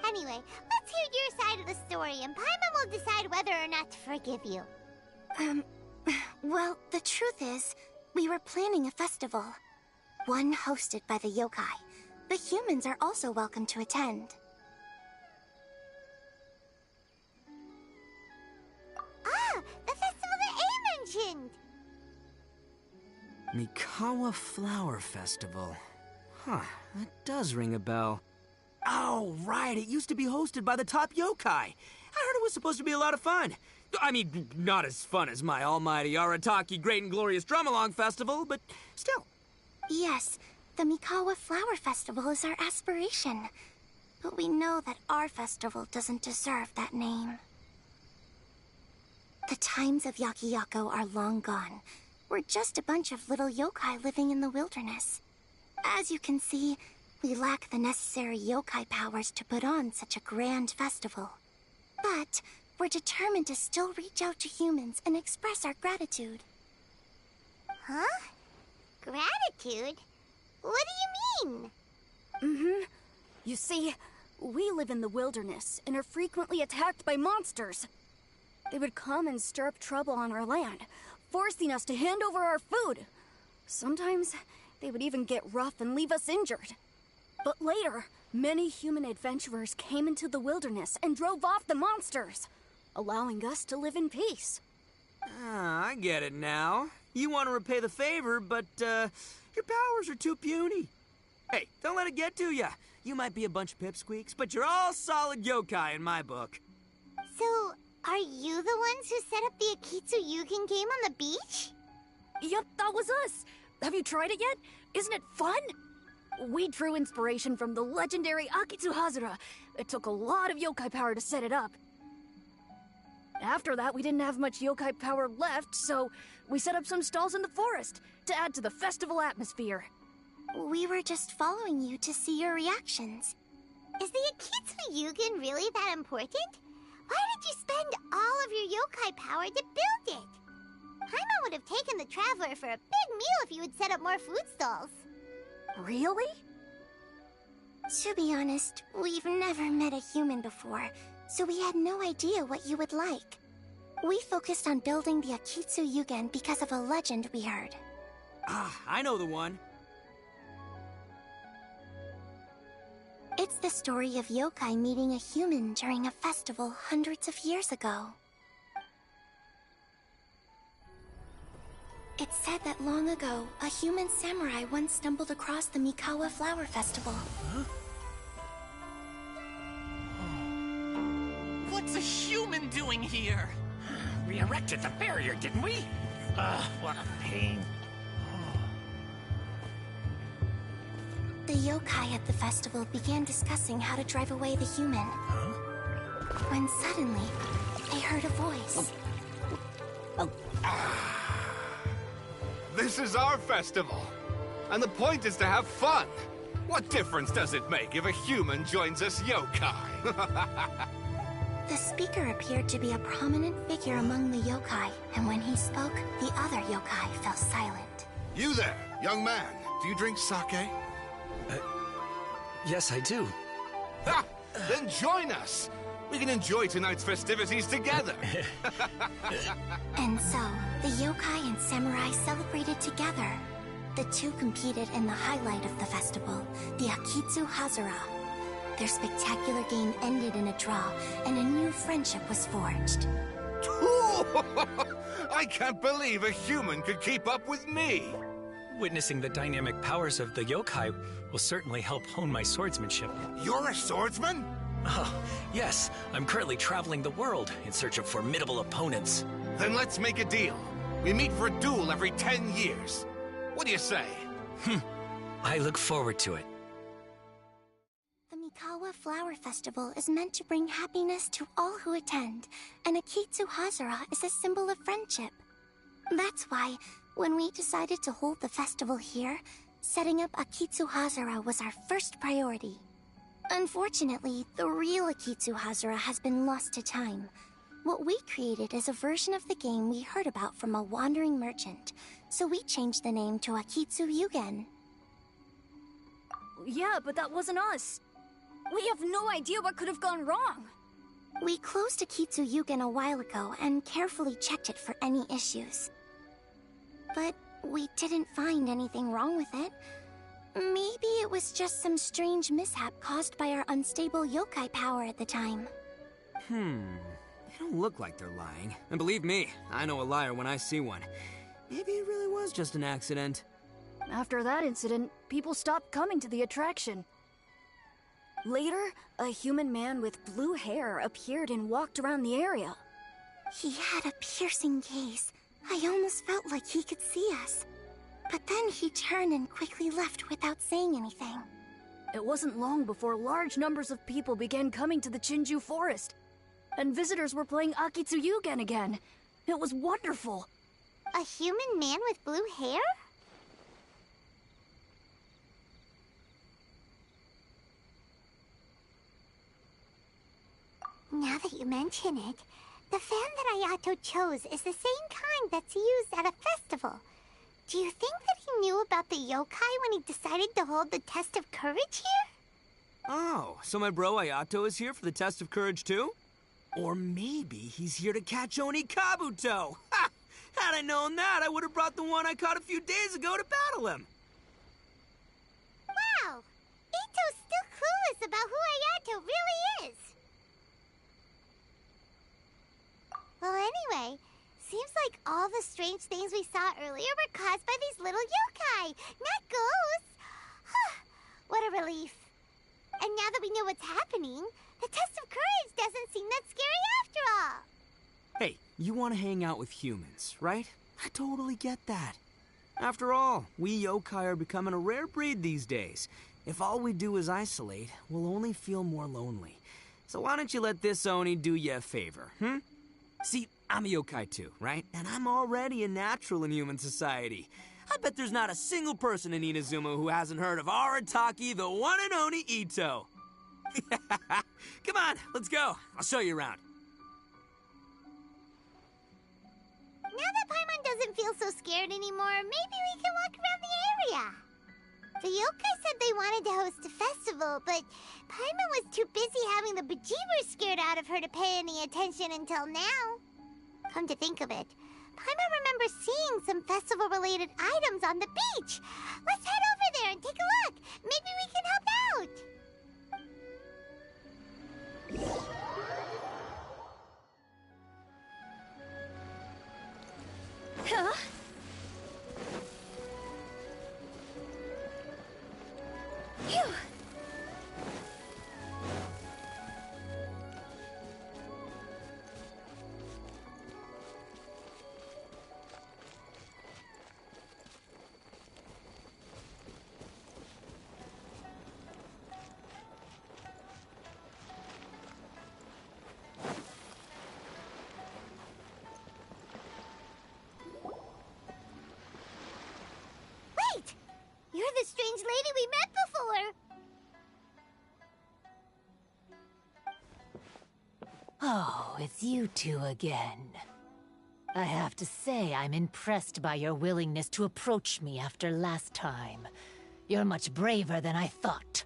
Anyway, let's hear your side of the story, and Paimon will decide whether or not to forgive you. Well, the truth is, we were planning a festival. One hosted by the yokai. The humans are also welcome to attend. Ah, the festival that A mentioned! Mikawa Flower Festival. Huh, that does ring a bell. Oh, right, it used to be hosted by the top yokai. I heard it was supposed to be a lot of fun. I mean, not as fun as my almighty Arataki Great and Glorious Drum-Along Festival, but still. Yes, the Mikawa Flower Festival is our aspiration. But we know that our festival doesn't deserve that name. The times of Yakiyako are long gone. we're just a bunch of little yokai living in the wilderness. As you can see, we lack the necessary yokai powers to put on such a grand festival. But we're determined to still reach out to humans and express our gratitude. Huh? Gratitude? What do you mean? You see, we live in the wilderness and are frequently attacked by monsters. They would come and stir up trouble on our land, forcing us to hand over our food. Sometimes they would even get rough and leave us injured. But later, many human adventurers came into the wilderness and drove off the monsters, allowing us to live in peace. Ah, I get it now. You want to repay the favor, but your powers are too puny. Hey, don't let it get to ya. You might be a bunch of pipsqueaks, but you're all solid yokai in my book. So, are you the ones who set up the Akitsu Yugen game on the beach? Yep, that was us. Have you tried it yet? Isn't it fun? We drew inspiration from the legendary Akitsu Hazura. It took a lot of yokai power to set it up. After that, we didn't have much yokai power left, so we set up some stalls in the forest to add to the festival atmosphere. We were just following you to see your reactions. Is the Akitsu Yugen really that important? Why did you spend all of your yokai power to build it? Paimon would have taken the Traveler for a big meal if you had set up more food stalls. Really? To be honest, we've never met a human before, so we had no idea what you would like. We focused on building the Akitsu Yugen because of a legend we heard. Ah, I know the one. It's the story of yokai meeting a human during a festival hundreds of years ago. It's said that long ago, a human samurai once stumbled across the Mikawa Flower Festival. What's a human doing here? We erected the barrier, didn't we? What a pain. The yokai at the festival began discussing how to drive away the human. When suddenly, they heard a voice. This is our festival, and the point is to have fun. What difference does it make if a human joins us yokai? The speaker appeared to be a prominent figure among the yokai, and when he spoke, the other yokai fell silent. You there, young man, do you drink sake? Yes, I do. Ha! Then join us! We can enjoy tonight's festivities together! And so, the yokai and samurai celebrated together. The two competed in the highlight of the festival, the Akitsu Hazura. Their spectacular game ended in a draw, and a new friendship was forged. I can't believe a human could keep up with me! Witnessing the dynamic powers of the yokai will certainly help hone my swordsmanship. You're a swordsman? Oh, yes. I'm currently traveling the world in search of formidable opponents. Then let's make a deal. We meet for a duel every 10 years. What do you say? I look forward to it. The Mikawa Flower Festival is meant to bring happiness to all who attend, and Akitsu Hazura is a symbol of friendship. That's why, when we decided to hold the festival here, setting up Akitsu Hazura was our first priority. Unfortunately, the real Akitsu Hazura has been lost to time. What we created is a version of the game we heard about from a wandering merchant, so we changed the name to Akitsu Yugen. Yeah, but that wasn't us. We have no idea what could have gone wrong. We closed Akitsu Yugen a while ago and carefully checked it for any issues. But we didn't find anything wrong with it. Maybe it was just some strange mishap caused by our unstable yokai power at the time. They don't look like they're lying. And believe me, I know a liar when I see one. Maybe it really was just an accident. After that incident, people stopped coming to the attraction. Later, a human man with blue hair appeared and walked around the area. He had a piercing gaze. I almost felt like he could see us. But then he turned and quickly left without saying anything. It wasn't long before large numbers of people began coming to the Chinju forest. And visitors were playing Akitsu Yugen again. It was wonderful. A human man with blue hair? Now that you mention it, the fan that Ayato chose is the same kind that's used at a festival. Do you think that he knew about the yokai when he decided to hold the test of courage here? Oh, so my bro Ayato is here for the test of courage too? Or maybe he's here to catch Oni Kabuto! Ha! Had I known that, I would have brought the one I caught a few days ago to battle him! Wow! Ito's still clueless about who Ayato really is! Well, anyway, seems like all the strange things we saw earlier were caused by these little yokai, not ghosts! What a relief. And now that we know what's happening, the test of courage doesn't seem that scary after all. Hey, you want to hang out with humans, right? I totally get that. After all, we yokai are becoming a rare breed these days. If all we do is isolate, we'll only feel more lonely. So why don't you let this Oni do you a favor, hmm? See, I'm a yokai too, right? And I'm already a natural in human society. I bet there's not a single person in Inazuma who hasn't heard of Arataki, the one and only Ito. Come on, let's go. I'll show you around. Now that Paimon doesn't feel so scared anymore, maybe we can walk around the area. The yokai said they wanted to host a festival, but Paimon was too busy having the bejeebers scared out of her to pay any attention until now. Come to think of it, Paimon remembers seeing some festival-related items on the beach. Let's head over there and take a look. Maybe we can help out. Huh? Phew. Wait! You're the strange lady we met before. Oh, it's you two again. I have to say, I'm impressed by your willingness to approach me after last time. You're much braver than I thought.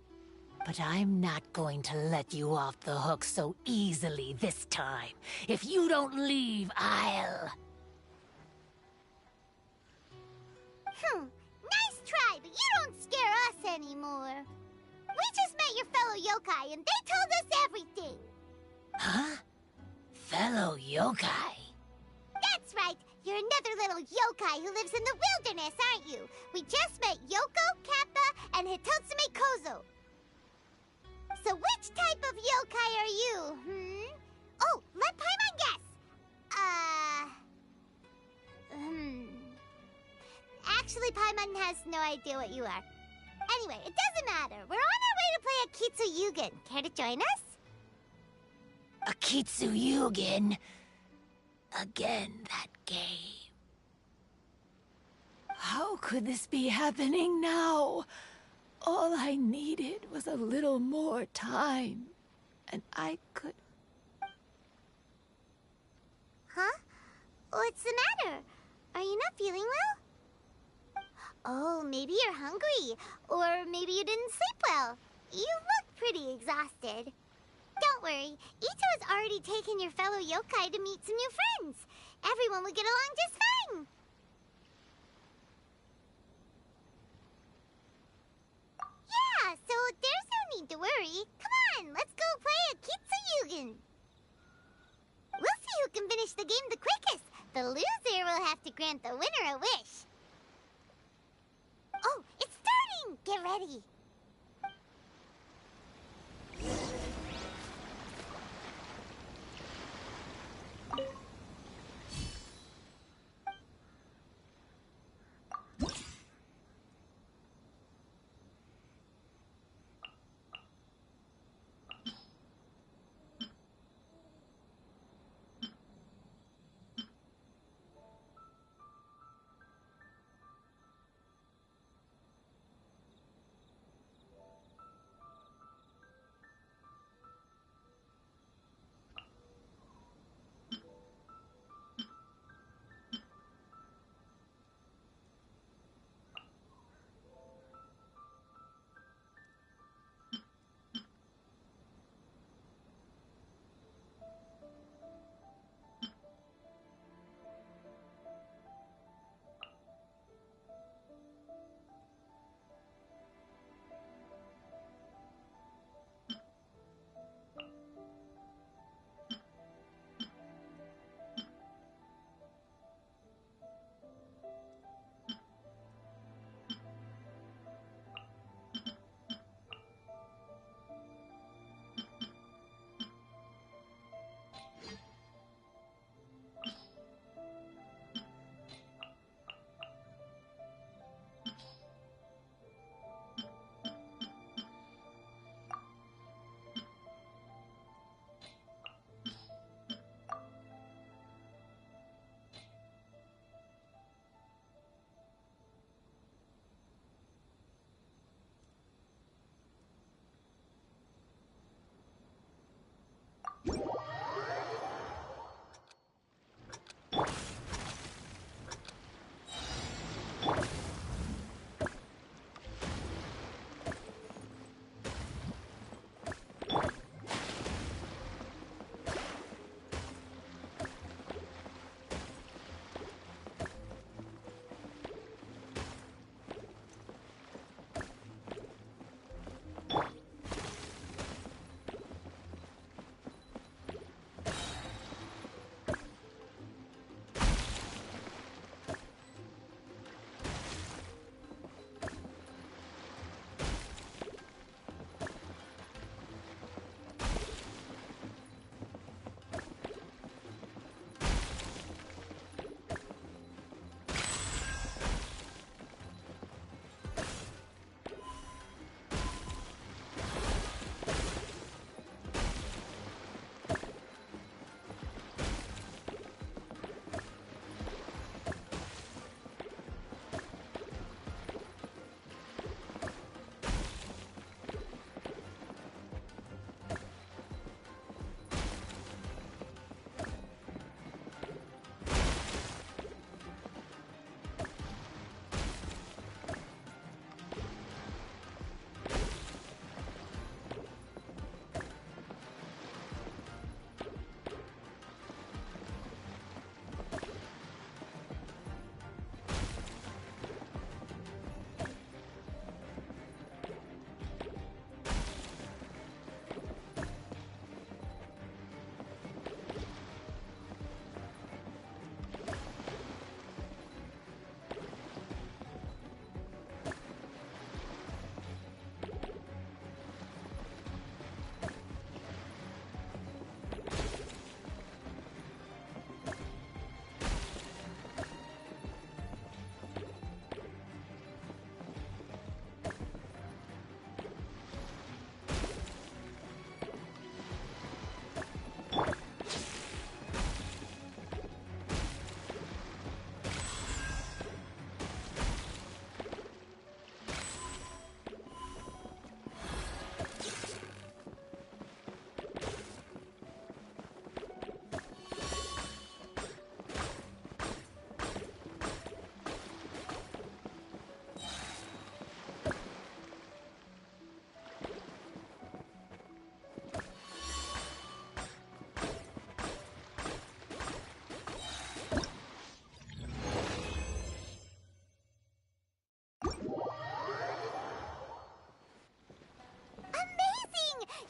But I'm not going to let you off the hook so easily this time. If you don't leave, I'll... Nice try, but you don't scare us anymore. We just met your fellow yokai and they told us everything. Huh? Fellow yokai? That's right. You're another little yokai who lives in the wilderness, aren't you? We just met Yoko, Kappa, and Hitotsume Kozo. So which type of yokai are you, Oh, let Paimon guess. Actually, Paimon has no idea what you are. Anyway, it doesn't matter. We're on our way to play Akitsu Yugen. Care to join us? Akitsu Yugen? Again, that game. How could this be happening now? All I needed was a little more time, and I could... Huh? What's the matter? Are you not feeling well? Oh, maybe you're hungry. Or maybe you didn't sleep well. You look pretty exhausted. Don't worry, Ito has already taken your fellow yokai to meet some new friends. Everyone will get along just fine. Yeah, so there's no need to worry. Come on, let's go play Akitsu Yugen. We'll see who can finish the game the quickest. The loser will have to grant the winner a wish. Oh, it's starting! Get ready.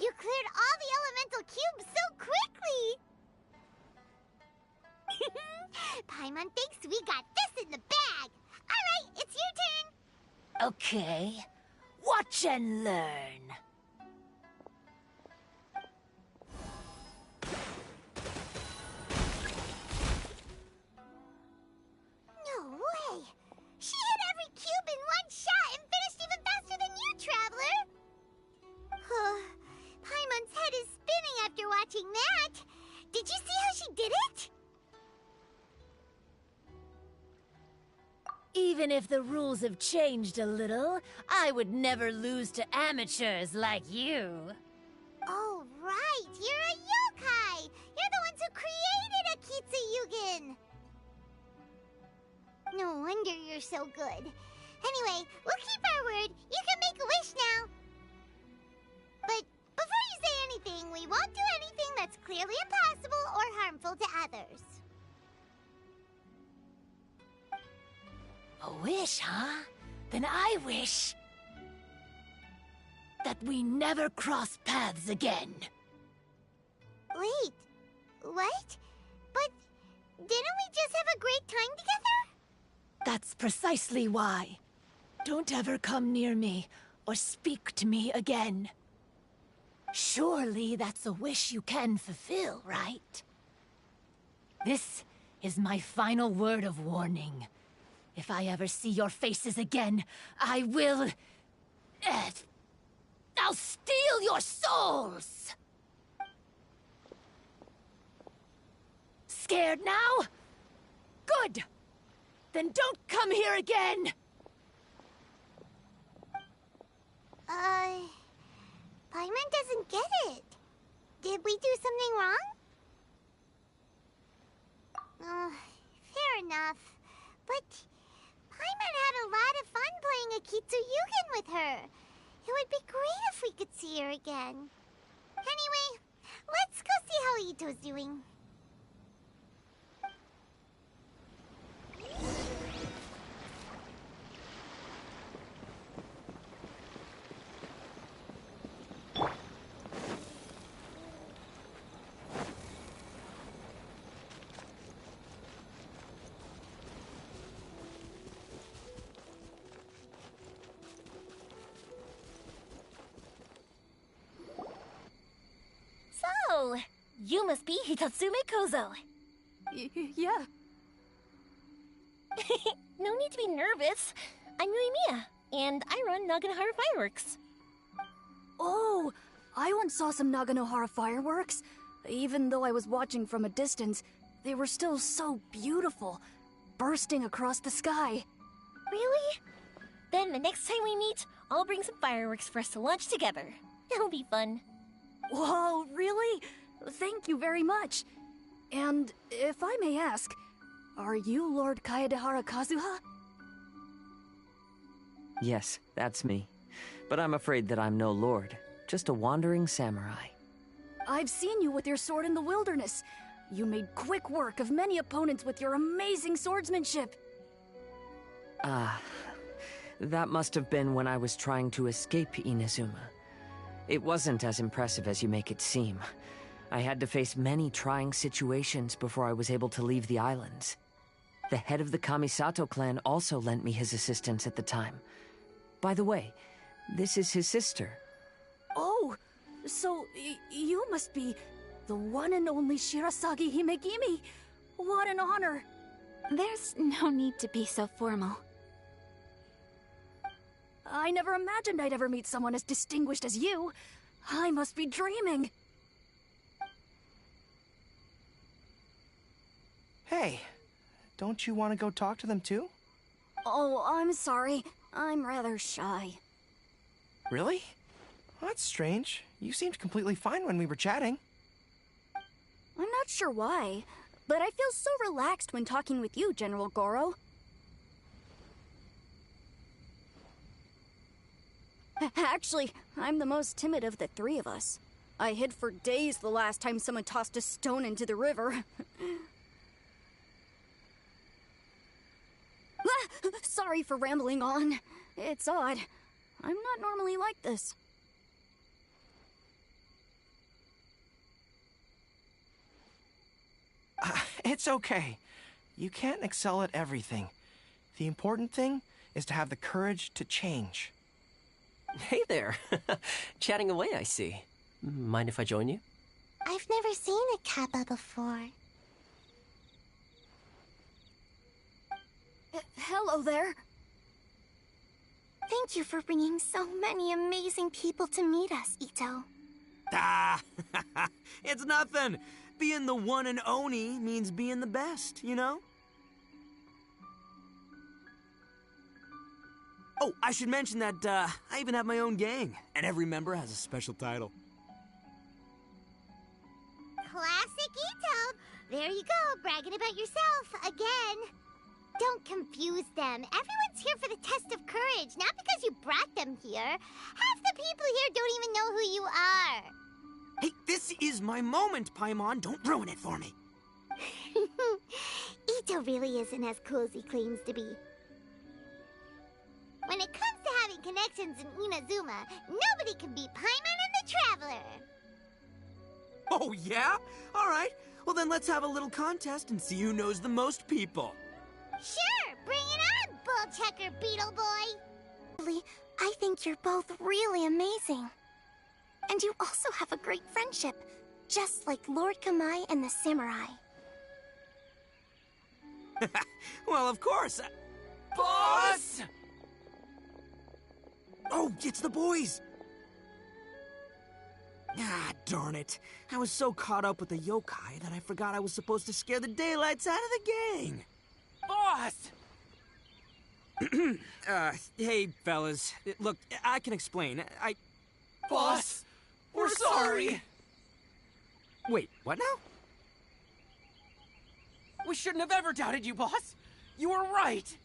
You cleared all the elemental cubes so quickly! Paimon thinks we got this in the bag! Alright, it's your turn! Okay. Watch and learn. No way! She hit every cube in one shot and finished even faster than you, Traveler! Paimon's head is spinning after watching that! Did you see how she did it? Even if the rules have changed a little, I would never lose to amateurs like you. Oh, right! You're a yokai! You're the ones who created Akitsu Yugen! No wonder you're so good. Anyway, we'll keep our word. You can make a wish now. But before you say anything, we won't do anything that's clearly impossible or harmful to others. A wish, huh? Then I wish that we never cross paths again. Wait, what? But didn't we just have a great time together? That's precisely why. Don't ever come near me or speak to me again. Surely that's a wish you can fulfill, right? This is my final word of warning. If I ever see your faces again, I will... I'll steal your souls! Scared now? Good! Then don't come here again! Paimon doesn't get it. Did we do something wrong? Fair enough. But Paimon had a lot of fun playing Akitsu Yugen with her. It would be great if we could see her again. Anyway, let's go see how Ito's doing. So, you must be Hitatsume Kozo. Yeah. No need to be nervous. I'm Yuimiya, and I run Naganohara Fireworks. Oh, I once saw some Naganohara fireworks. Even though I was watching from a distance, they were still so beautiful, bursting across the sky. Really? Then the next time we meet, I'll bring some fireworks for us to launch together. It'll be fun. Whoa, really? Thank you very much. And if I may ask, are you Lord Kaedehara Kazuha? Yes, that's me. But I'm afraid that I'm no lord, just a wandering samurai. I've seen you with your sword in the wilderness. You made quick work of many opponents with your amazing swordsmanship. That must have been when I was trying to escape Inazuma. It wasn't as impressive as you make it seem. I had to face many trying situations before I was able to leave the islands. The head of the Kamisato clan also lent me his assistance at the time. By the way, this is his sister. Oh, so you must be the one and only Shirasagi Himegimi. What an honor. There's no need to be so formal. I never imagined I'd ever meet someone as distinguished as you. I must be dreaming. Hey, don't you want to go talk to them too? Oh, I'm sorry. I'm rather shy. Really? Well, that's strange. You seemed completely fine when we were chatting. I'm not sure why, but I feel so relaxed when talking with you, General Goro. Actually, I'm the most timid of the three of us. I hid for days the last time someone tossed a stone into the river. Sorry for rambling on. It's odd. I'm not normally like this. It's okay. You can't excel at everything. The important thing is to have the courage to change. Hey there. Chatting away, I see. Mind if I join you? I've never seen a kappa before. Hello there. Thank you for bringing so many amazing people to meet us, Ito. It's nothing. Being the one and only means being the best, you know? Oh, I should mention that I even have my own gang, and every member has a special title. Classic Ito! There you go, bragging about yourself again. Don't confuse them. Everyone's here for the test of courage, not because you brought them here. Half the people here don't even know who you are. Hey, this is my moment, Paimon. Don't ruin it for me. Ito really isn't as cool as he claims to be. When it comes to having connections in Inazuma, nobody can beat Paimon and the Traveler. Oh, yeah? All right. Well, then let's have a little contest and see who knows the most people. Sure, bring it on, Bull Checker Beetle Boy. I think you're both really amazing. And you also have a great friendship, just like Lord Kamai and the Samurai. Well, of course. Boss! Oh, it's the boys! Ah, darn it. I was so caught up with the yokai that I forgot I was supposed to scare the daylights out of the gang. Boss! Hey, fellas. Look, I can explain. Boss, we're sorry. Wait, what now? We shouldn't have ever doubted you, boss. You were right.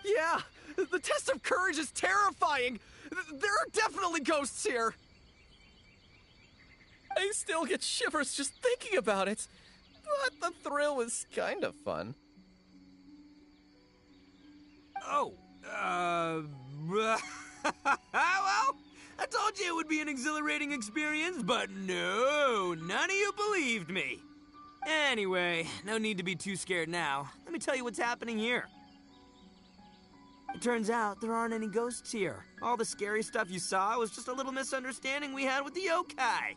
Yeah, the test of courage is terrifying. There are definitely ghosts here. I still get shivers just thinking about it. But the thrill was kind of fun. Oh, well, I told you it would be an exhilarating experience, but no, none of you believed me. Anyway, no need to be too scared now. Let me tell you what's happening here. It turns out there aren't any ghosts here. All the scary stuff you saw was just a little misunderstanding we had with the yokai.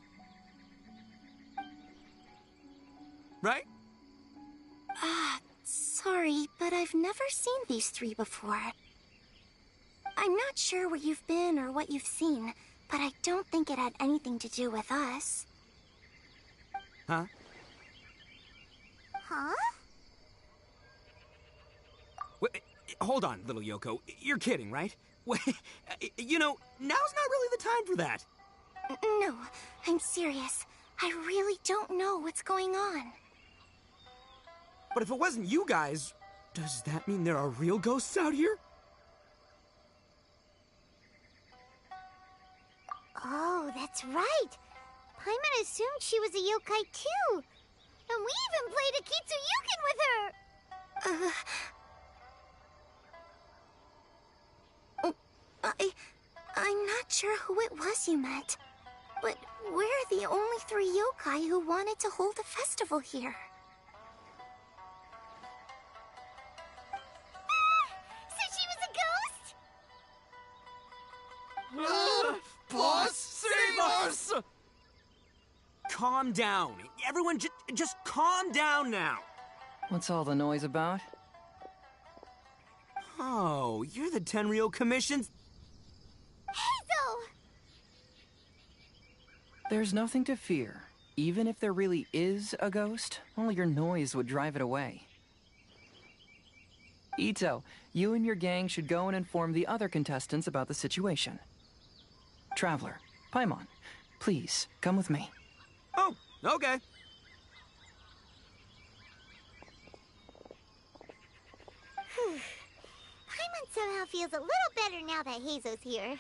Right? Sorry, but I've never seen these three before. I'm not sure where you've been or what you've seen, but I don't think it had anything to do with us. Huh? Huh? Wait, hold on, little Yoko. You're kidding, right? Wait, you know, now's not really the time for that. No, I'm serious. I really don't know what's going on. But if it wasn't you guys, does that mean there are real ghosts out here? Oh, that's right. Paimon assumed she was a yokai too. And we even played Akitsu Yukin with her. I'm not sure who it was you met. But we're the only three yokai who wanted to hold a festival here. So she was a ghost? Boss, save us! Calm down. Everyone just calm down now. What's all the noise about? Oh, you're the Tenryou Commission's... Hazel! There's nothing to fear. Even if there really is a ghost, only your noise would drive it away. Ito, you and your gang should go and inform the other contestants about the situation. Traveler, Paimon, please, come with me. Oh, okay. Paimon somehow feels a little better now that Hazo's here.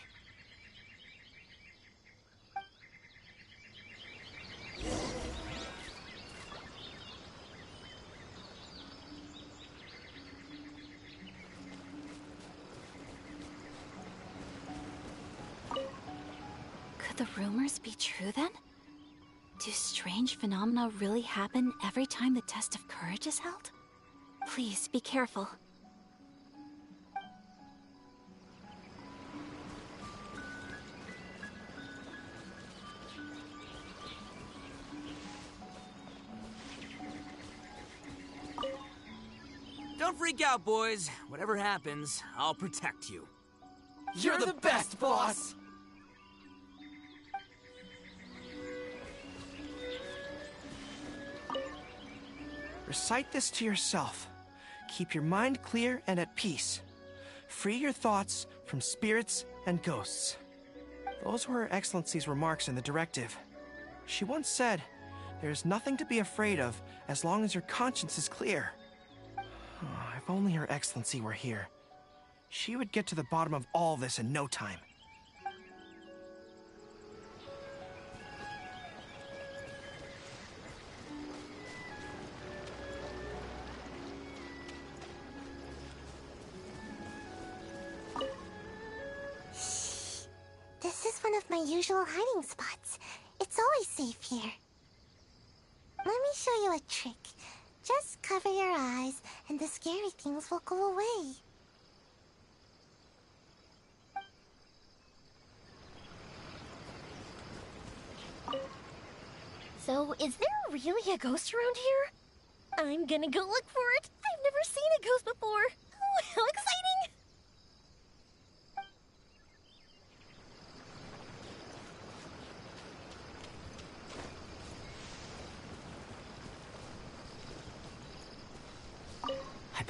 Could the rumors be true then? Do strange phenomena really happen every time the test of courage is held? Please be careful. Don't freak out, boys. Whatever happens, I'll protect you. You're the best, boss! Recite this to yourself. Keep your mind clear and at peace. Free your thoughts from spirits and ghosts. Those were Her Excellency's remarks in the directive. She once said, "There is nothing to be afraid of as long as your conscience is clear." Oh, if only Her Excellency were here. She would get to the bottom of all this in no time. This is one of my usual hiding spots. It's always safe here. Let me show you a trick. Just cover your eyes, and the scary things will go away. So, is there really a ghost around here? I'm gonna go look for it. I've never seen a ghost before.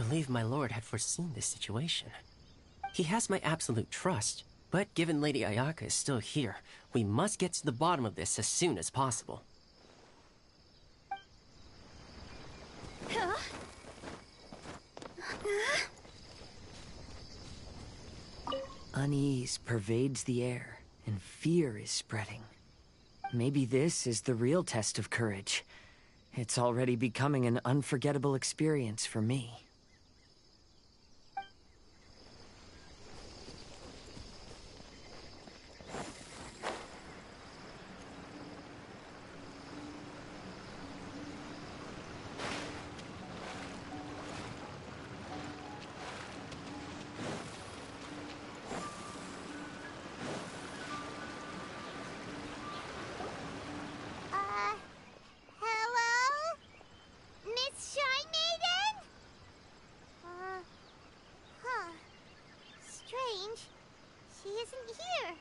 believe my lord had foreseen this situation. He has my absolute trust, but given Lady Ayaka is still here, we must get to the bottom of this as soon as possible. Unease pervades the air, and fear is spreading. Maybe this is the real test of courage. It's already becoming an unforgettable experience for me. Hello? Miss Shy Maiden? Strange. She isn't here.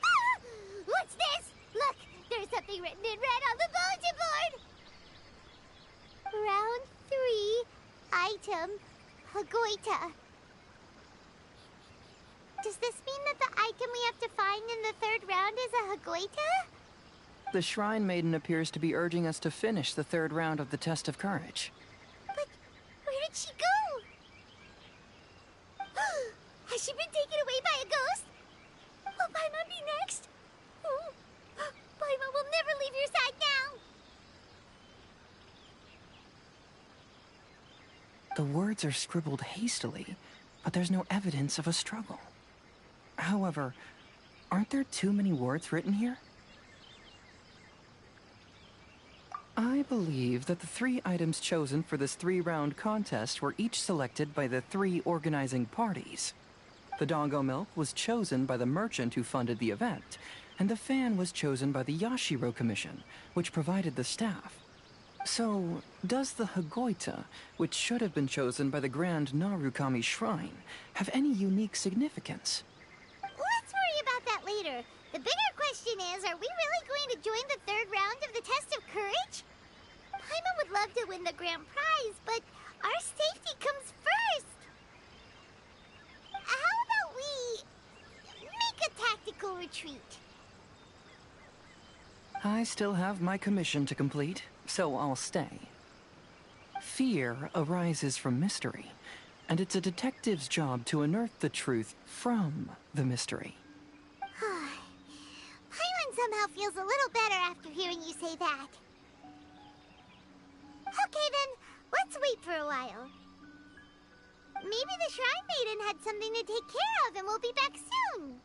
Ah! What's this? Look, there's something written in red on the bulletin board. Round 3, item, Hagoita. Does this mean that the item we have to find in the 3rd round is a Hagoita? The Shrine Maiden appears to be urging us to finish the 3rd round of the test of courage. But where did she go? Has she been taken away by a ghost? Will Paimon be next? Oh, Paimon will never leave your side now. The words are scribbled hastily, but there's no evidence of a struggle. However, aren't there too many words written here? I believe that the 3 items chosen for this 3-round contest were each selected by the 3 organizing parties. The Doggo Milk was chosen by the merchant who funded the event, and the fan was chosen by the Yashiro Commission, which provided the staff. So, does the Hagoita, which should have been chosen by the Grand Narukami Shrine, have any unique significance? Let's worry about that later. The bigger question is, are we really going to join the 3rd round of the Test of Courage? Paimon would love to win the grand prize, but our safety comes first. How about we make a tactical retreat? I still have my commission to complete, so I'll stay. Fear arises from mystery, and it's a detective's job to unearth the truth from the mystery. Paimon somehow feels a little better after hearing you say that. Okay then, let's wait for a while. Maybe the Shrine Maiden had something to take care of and we'll be back soon.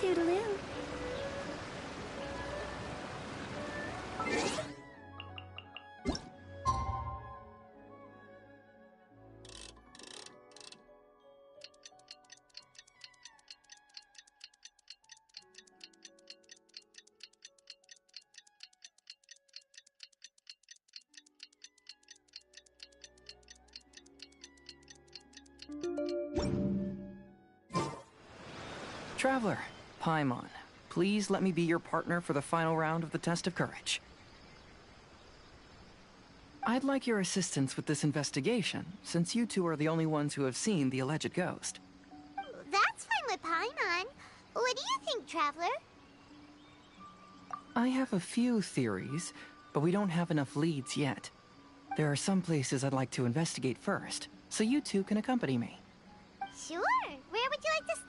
Toodaloo. Traveler, Paimon, please let me be your partner for the final round of the Test of Courage. I'd like your assistance with this investigation, since you two are the only ones who have seen the alleged ghost. That's fine with Paimon. What do you think, Traveler? I have a few theories, but we don't have enough leads yet. There are some places I'd like to investigate first, so you two can accompany me. Sure. Where would you like to start?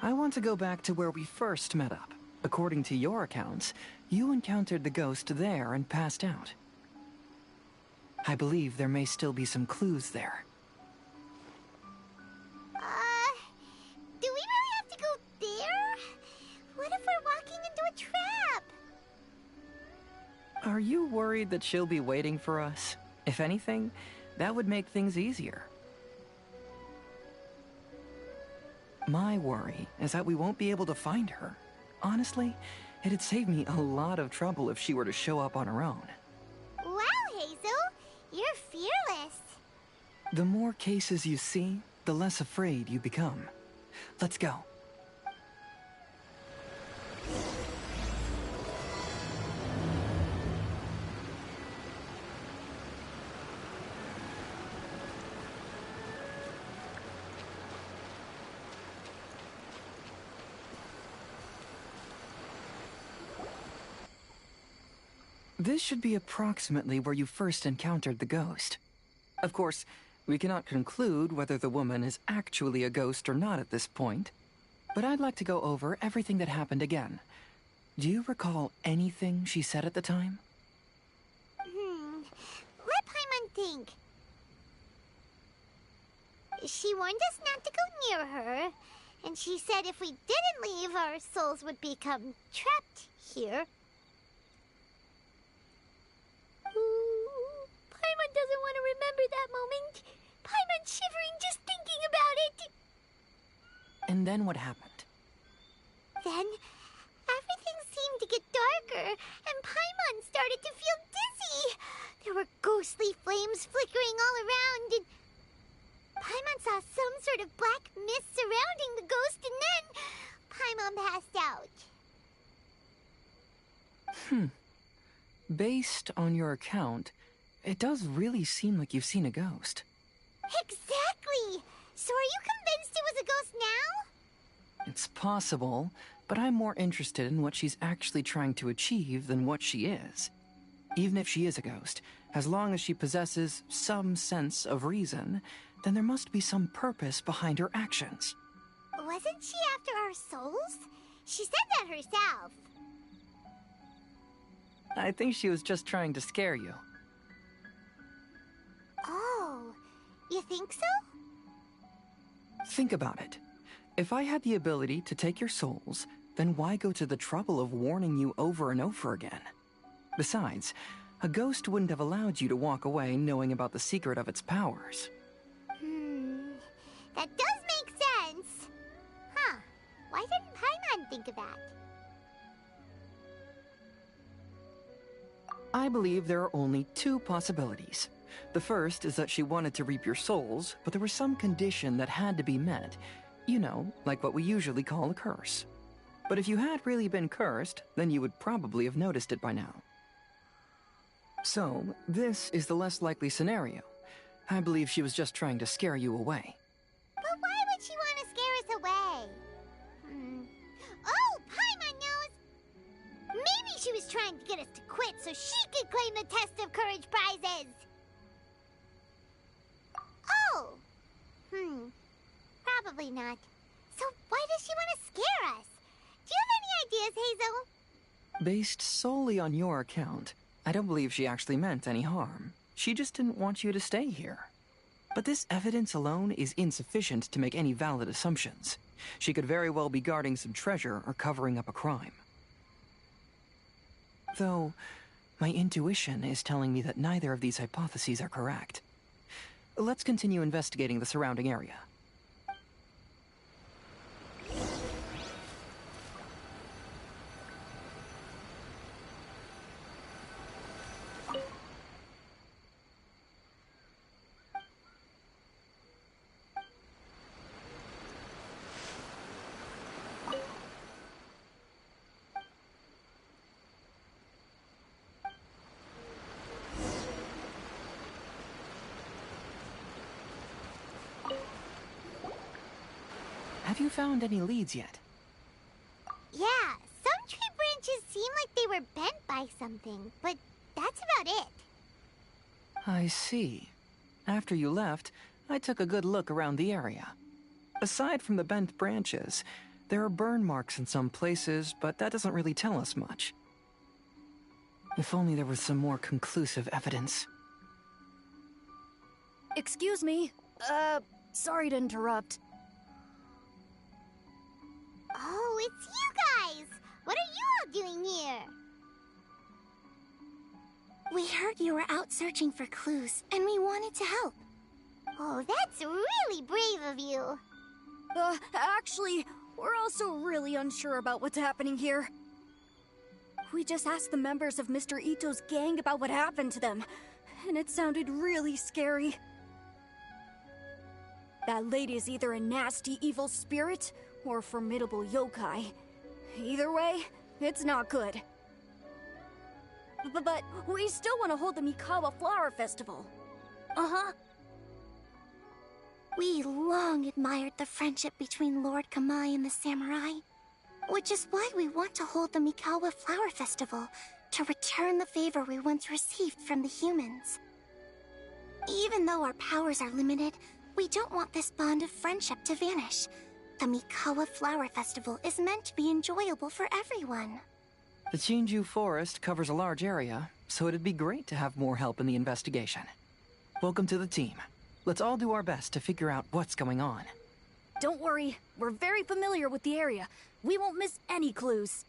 I want to go back to where we first met up. According to your accounts, you encountered the ghost there and passed out. I believe there may still be some clues there. Do we really have to go there? What if we're walking into a trap? Are you worried that she'll be waiting for us? If anything, that would make things easier. My worry is that we won't be able to find her. Honestly, it'd save me a lot of trouble if she were to show up on her own. Wow, Hazel! You're fearless. The more cases you see, the less afraid you become. Let's go. This should be approximately where you first encountered the ghost. Of course, we cannot conclude whether the woman is actually a ghost or not at this point, but I'd like to go over everything that happened again. Do you recall anything she said at the time? Let Paimon think. She warned us not to go near her, and she said if we didn't leave, our souls would become trapped here. Paimon doesn't want to remember that moment. Paimon's shivering just thinking about it. And then what happened? Then, everything seemed to get darker, and Paimon started to feel dizzy. There were ghostly flames flickering all around, and Paimon saw some sort of black mist surrounding the ghost, and then Paimon passed out. Based on your account, it does really seem like you've seen a ghost. Exactly! So are you convinced it was a ghost now? It's possible, but I'm more interested in what she's actually trying to achieve than what she is. Even if she is a ghost, as long as she possesses some sense of reason, then there must be some purpose behind her actions. Wasn't she after our souls? She said that herself. I think she was just trying to scare you. Oh, you think so? Think about it. If I had the ability to take your souls, then why go to the trouble of warning you over and over again? Besides, a ghost wouldn't have allowed you to walk away knowing about the secret of its powers. That does make sense. Huh. Why didn't Paimon think of that? I believe there are only two possibilities. The first is that she wanted to reap your souls, but there was some condition that had to be met. You know, like what we usually call a curse. But if you had really been cursed, then you would probably have noticed it by now. So, this is the less likely scenario. I believe she was just trying to scare you away. But why would she want to scare us away? Oh, Paimon knows! Maybe she was trying to get us to quit so she could claim the Test of Courage prizes! Oh! Probably not. So why does she want to scare us? Do you have any ideas, Hazel? Based solely on your account, I don't believe she actually meant any harm. She just didn't want you to stay here. But this evidence alone is insufficient to make any valid assumptions. She could very well be guarding some treasure or covering up a crime. Though, my intuition is telling me that neither of these hypotheses are correct. Let's continue investigating the surrounding area. Have you found any leads yet? Yeah, some tree branches seem like they were bent by something, but that's about it. I see. After you left, I took a good look around the area. Aside from the bent branches, there are burn marks in some places, but that doesn't really tell us much. If only there was some more conclusive evidence. Excuse me. Sorry to interrupt. Oh, it's you guys! What are you all doing here? We heard you were out searching for clues, and we wanted to help. Oh, that's really brave of you. Actually, we're also really unsure about what's happening here. We just asked the members of Mr. Ito's gang about what happened to them, and it sounded really scary. That lady is either a nasty evil spirit or a formidable yokai. Either way, it's not good. But we still want to hold the Mikawa Flower Festival. Uh-huh. We long admired the friendship between Lord Kamai and the samurai, which is why we want to hold the Mikawa Flower Festival to return the favor we once received from the humans. Even though our powers are limited, we don't want this bond of friendship to vanish. The Mikawa Flower Festival is meant to be enjoyable for everyone. The Chinju Forest covers a large area, so it'd be great to have more help in the investigation. Welcome to the team. Let's all do our best to figure out what's going on. Don't worry, we're very familiar with the area. We won't miss any clues.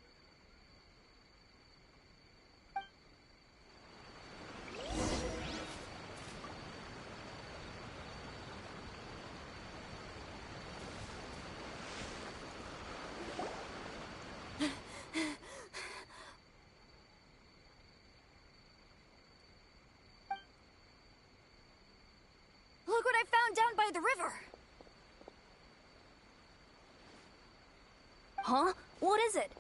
Look what I found down by the river! Huh? What is it?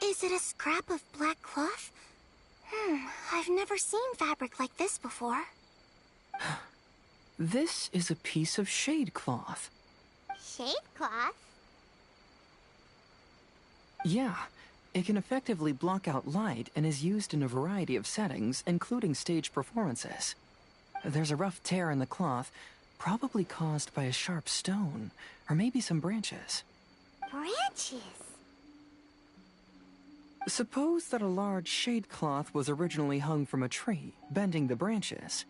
Is it a scrap of black cloth? I've never seen fabric like this before. This is a piece of shade cloth. Shade cloth? Yeah, it can effectively block out light and is used in a variety of settings, including stage performances. There's a rough tear in the cloth, probably caused by a sharp stone, or maybe some branches. Branches? Suppose that a large shade cloth was originally hung from a tree, bending the branches.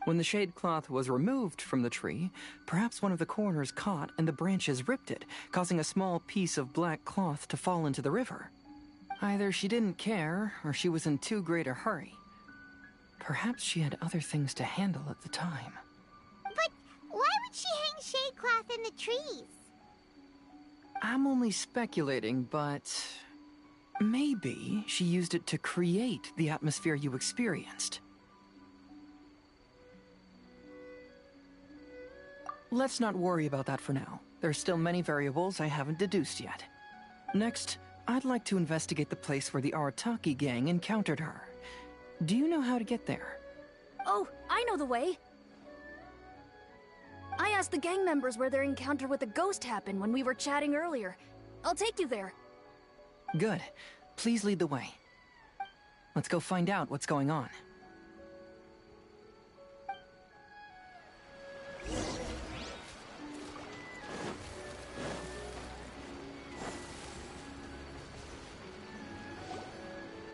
When the shade cloth was removed from the tree, perhaps one of the corners caught and the branches ripped it, causing a small piece of black cloth to fall into the river. Either she didn't care, or she was in too great a hurry. Perhaps she had other things to handle at the time. But why would she hang shade cloth in the trees? I'm only speculating, but maybe she used it to create the atmosphere you experienced. Let's not worry about that for now. There's still many variables I haven't deduced yet. Next, I'd like to investigate the place where the Arataki gang encountered her. Do you know how to get there? Oh, I know the way. I asked the gang members where their encounter with the ghost happened when we were chatting earlier. I'll take you there. Good. Please lead the way. Let's go find out what's going on.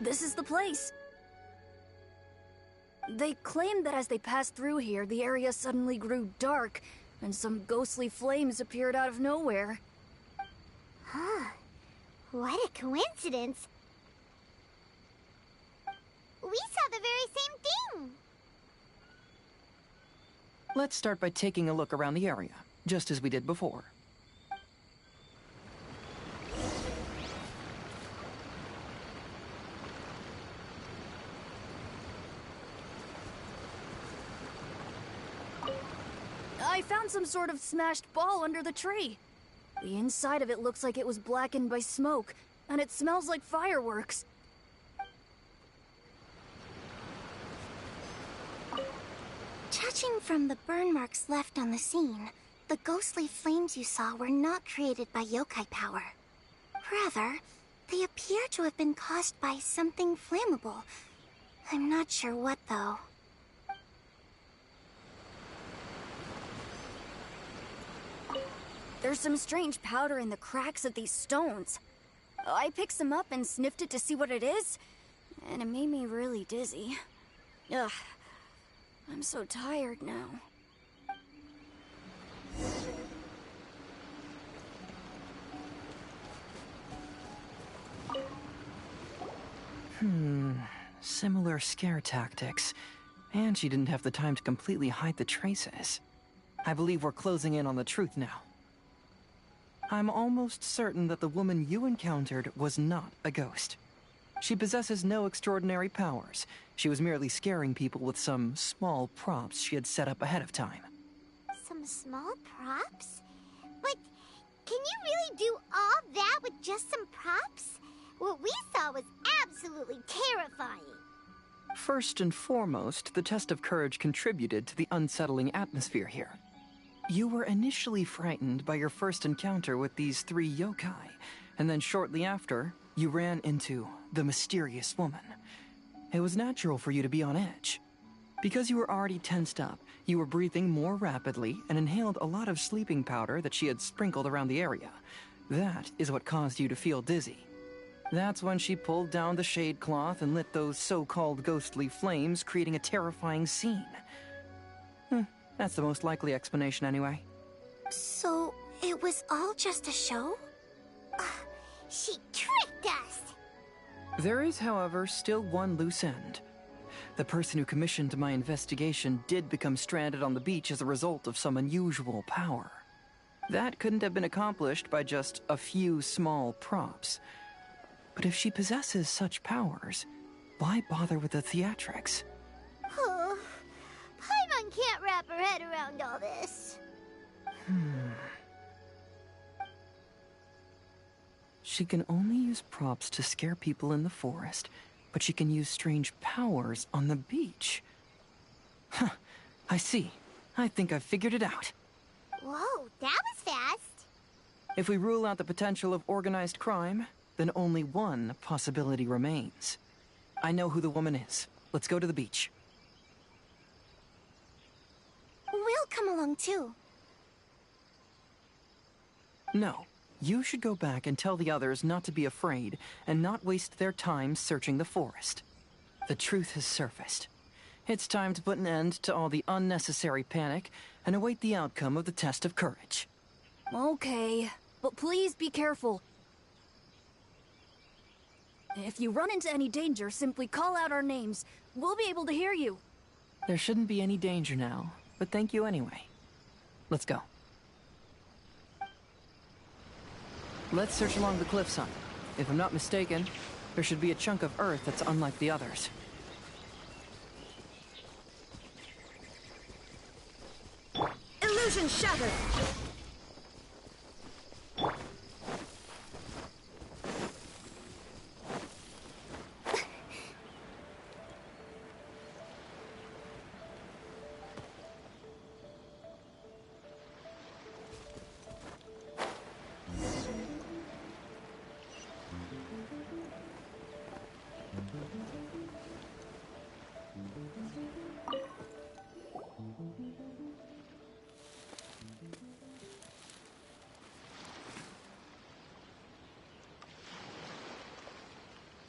This is the place. They claimed that as they passed through here, the area suddenly grew dark, and some ghostly flames appeared out of nowhere. Huh. What a coincidence. We saw the very same thing. Let's start by taking a look around the area, just as we did before. I found some sort of smashed ball under the tree. The inside of it looks like it was blackened by smoke, and it smells like fireworks. Judging from the burn marks left on the scene, the ghostly flames you saw were not created by yokai power. Rather, they appear to have been caused by something flammable. I'm not sure what, though. There's some strange powder in the cracks of these stones. I picked some up and sniffed it to see what it is, and it made me really dizzy. Ugh, I'm so tired now. Similar scare tactics. And she didn't have the time to completely hide the traces. I believe we're closing in on the truth now. I'm almost certain that the woman you encountered was not a ghost. She possesses no extraordinary powers. She was merely scaring people with some small props she had set up ahead of time. Some small props? But can you really do all that with just some props? What we saw was absolutely terrifying. First and foremost, the test of courage contributed to the unsettling atmosphere here. You were initially frightened by your first encounter with these 3 yokai, and then shortly after, you ran into the mysterious woman. It was natural for you to be on edge. Because you were already tensed up, you were breathing more rapidly and inhaled a lot of sleeping powder that she had sprinkled around the area. That is what caused you to feel dizzy. That's when she pulled down the shade cloth and lit those so-called ghostly flames, creating a terrifying scene. That's the most likely explanation anyway. So, it was all just a show? She tricked us! There is, however, still one loose end. The person who commissioned my investigation did become stranded on the beach as a result of some unusual power. That couldn't have been accomplished by just a few small props. But if she possesses such powers, why bother with the theatrics? Paimon can't wrap her head around all this. She can only use props to scare people in the forest, but she can use strange powers on the beach. I see. I think I've figured it out. Whoa, that was fast. If we rule out the potential of organized crime, then only one possibility remains. I know who the woman is. Let's go to the beach. We'll come along too. No. You should go back and tell the others not to be afraid and not waste their time searching the forest. The truth has surfaced. It's time to put an end to all the unnecessary panic and await the outcome of the test of courage. Okay, but please be careful. If you run into any danger, simply call out our names. We'll be able to hear you. There shouldn't be any danger now, but thank you anyway. Let's go. Let's search along the cliffside. If I'm not mistaken, there should be a chunk of earth that's unlike the others. Illusion shattered!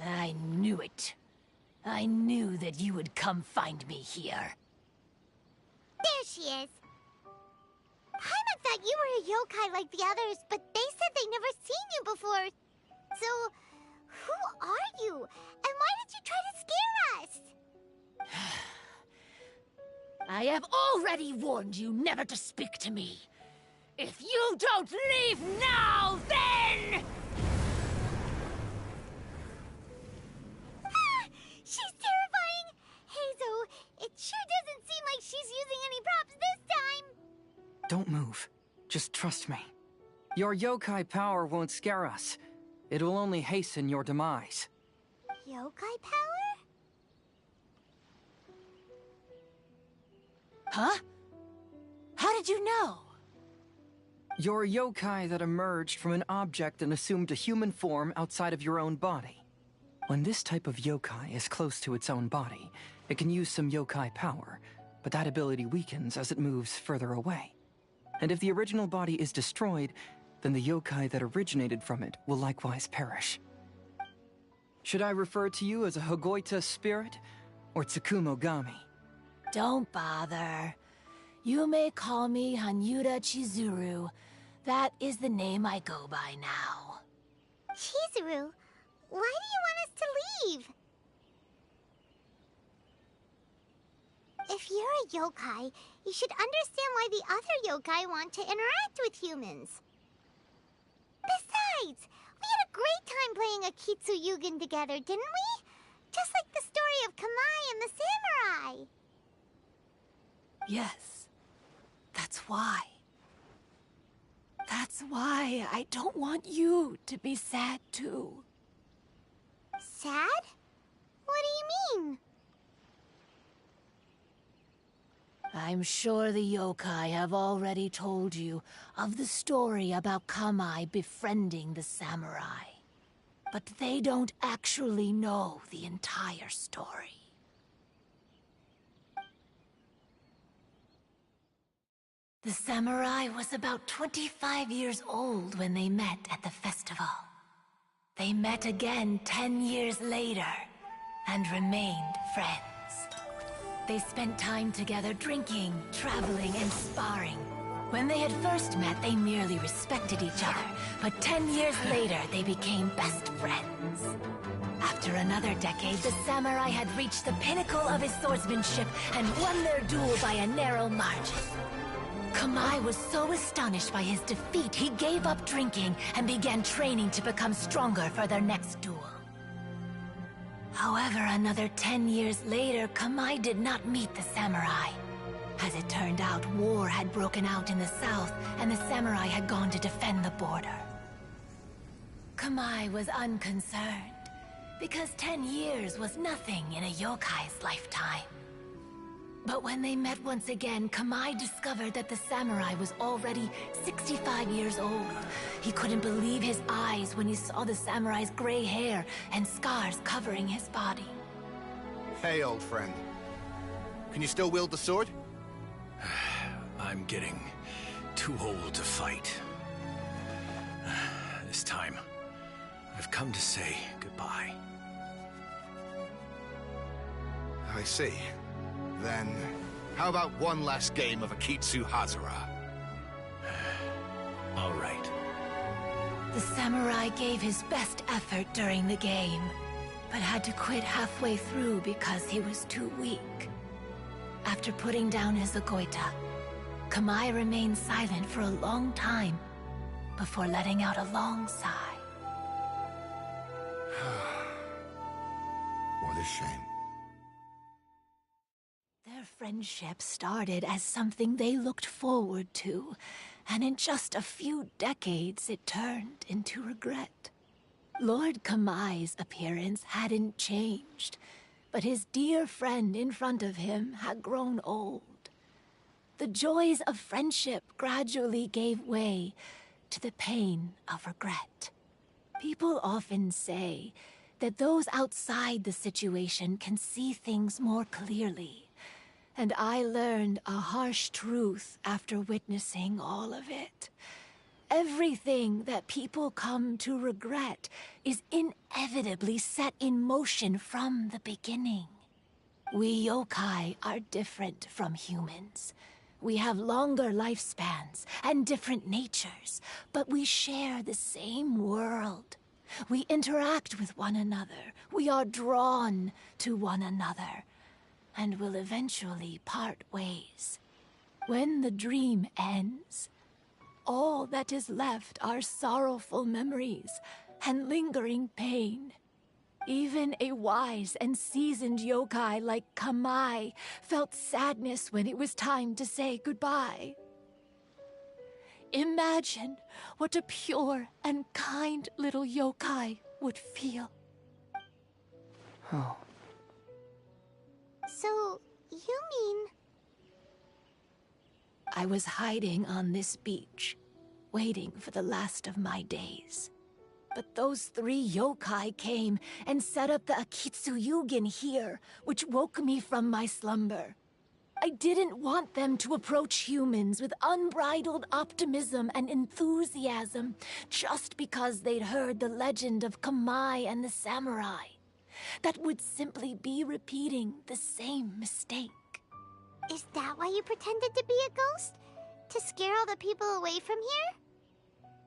I knew it. I knew that you would come find me here. There she is. Paimon thought you were a yokai like the others, but they said they never seen you before. So, who are you? And why did you try to scare us? I have already warned you never to speak to me. If you don't leave now, then... She's terrifying! Hazel, it sure doesn't seem like she's using any props this time! Don't move. Just trust me. Your yokai power won't scare us. It will only hasten your demise. Yokai power? Huh? How did you know? You're a yokai that emerged from an object and assumed a human form outside of your own body. When this type of yokai is close to its own body, it can use some yokai power, but that ability weakens as it moves further away. And if the original body is destroyed, then the yokai that originated from it will likewise perish. Should I refer to you as a Hagoita spirit or Tsukumogami? Don't bother. You may call me Hanyuda Chizuru. That is the name I go by now. Chizuru, why do you want us to leave? a yokai, you should understand why the other yokai want to interact with humans. Besides, we had a great time playing Akitsu Yugen together, didn't we? Just like the story of Kamai and the samurai. Yes. That's why. That's why I don't want you to be sad too. Sad? What do you mean? I'm sure the yokai have already told you of the story about Kamai befriending the samurai. But they don't actually know the entire story. The samurai was about 25 years old when they met at the festival. They met again 10 years later and remained friends. They spent time together drinking, traveling, and sparring. When they had first met, they merely respected each other, but 10 years later, they became best friends. After another decade, the samurai had reached the pinnacle of his swordsmanship and won their duel by a narrow margin. Kamai was so astonished by his defeat, he gave up drinking and began training to become stronger for their next duel. However, another 10 years later, Kamai did not meet the samurai. As it turned out, war had broken out in the south, and the samurai had gone to defend the border. Kamai was unconcerned, because 10 years was nothing in a yokai's lifetime. But when they met once again, Kamai discovered that the samurai was already 65 years old. He couldn't believe his eyes when he saw the samurai's gray hair and scars covering his body. Hey, old friend. Can you still wield the sword? I'm getting too old to fight. This time, I've come to say goodbye. I see. Then, how about one last game of Akitsu Hazara? All right. The samurai gave his best effort during the game, but had to quit halfway through because he was too weak. After putting down his agoita, Kamai remained silent for a long time before letting out a long sigh. What a shame. Their friendship started as something they looked forward to, and in just a few decades it turned into regret. Lord Kamai's appearance hadn't changed, but his dear friend in front of him had grown old. The joys of friendship gradually gave way to the pain of regret. People often say that those outside the situation can see things more clearly, and I learned a harsh truth after witnessing all of it. Everything that people come to regret is inevitably set in motion from the beginning. We yokai are different from humans. We have longer lifespans and different natures, but we share the same world. We interact with one another. We are drawn to one another, and will eventually part ways. When the dream ends, all that is left are sorrowful memories and lingering pain. Even a wise and seasoned yokai like Kamai felt sadness when it was time to say goodbye. Imagine what a pure and kind little yokai would feel. Oh. So, you mean... I was hiding on this beach, waiting for the last of my days. But those 3 yokai came and set up the Akitsu Yugen here, which woke me from my slumber. I didn't want them to approach humans with unbridled optimism and enthusiasm just because they'd heard the legend of Kamai and the samurai. That would simply be repeating the same mistake. Is that why you pretended to be a ghost? To scare all the people away from here?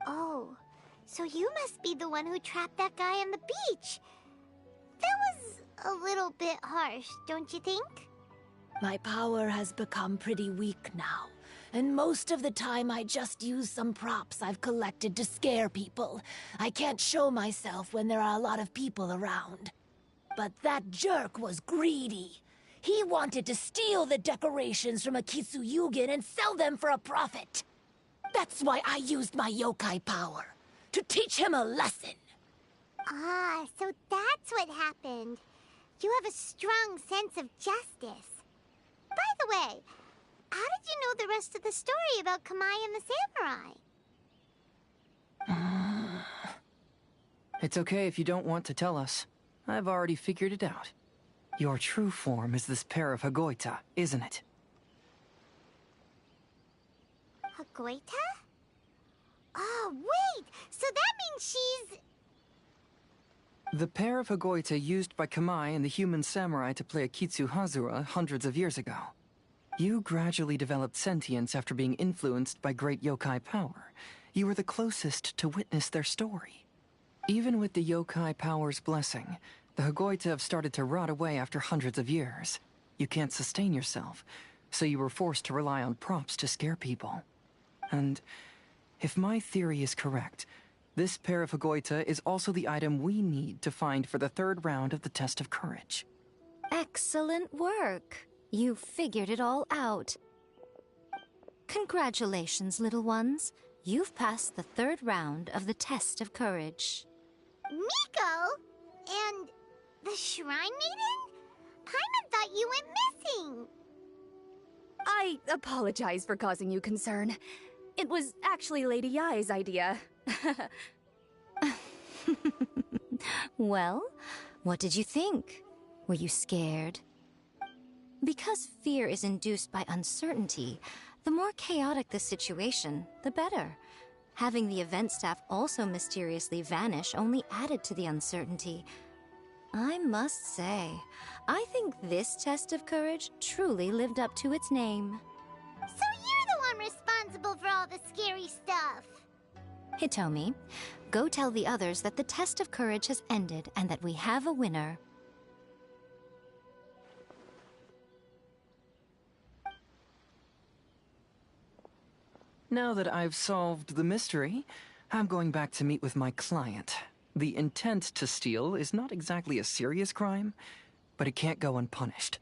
Oh, so you must be the one who trapped that guy on the beach. That was a little bit harsh, don't you think? My power has become pretty weak now, and most of the time I just use some props I've collected to scare people. I can't show myself when there are a lot of people around. But that jerk was greedy. He wanted to steal the decorations from Akitsu and sell them for a profit. That's why I used my yokai power, to teach him a lesson. Ah, so that's what happened. You have a strong sense of justice. By the way, how did you know the rest of the story about Kamai and the samurai? It's okay if you don't want to tell us. I've already figured it out. Your true form is this pair of Hagoita, isn't it? Hagoita? Oh, wait! So that means she's... The pair of Hagoita used by Kamai and the human samurai to play Akitsu Hazura hundreds of years ago. You gradually developed sentience after being influenced by great yokai power. You were the closest to witness their story. Even with the yokai power's blessing, the Hagoita have started to rot away after hundreds of years. You can't sustain yourself, so you were forced to rely on props to scare people. And if my theory is correct, this pair of Hagoita is also the item we need to find for the third round of the test of courage. Excellent work. You figured it all out. Congratulations, little ones. You've passed the third round of the test of courage. Miko? And the Shrine Maiden? Paimon thought you went missing. I apologize for causing you concern. It was actually Lady Yai's idea. Well, what did you think? Were you scared? Because fear is induced by uncertainty, the more chaotic the situation, the better. Having the event staff also mysteriously vanish only added to the uncertainty. I must say, I think this test of courage truly lived up to its name. So you're the one responsible for all the scary stuff. Hitomi, go tell the others that the test of courage has ended and that we have a winner. Now that I've solved the mystery, I'm going back to meet with my client. The intent to steal is not exactly a serious crime, but it can't go unpunished.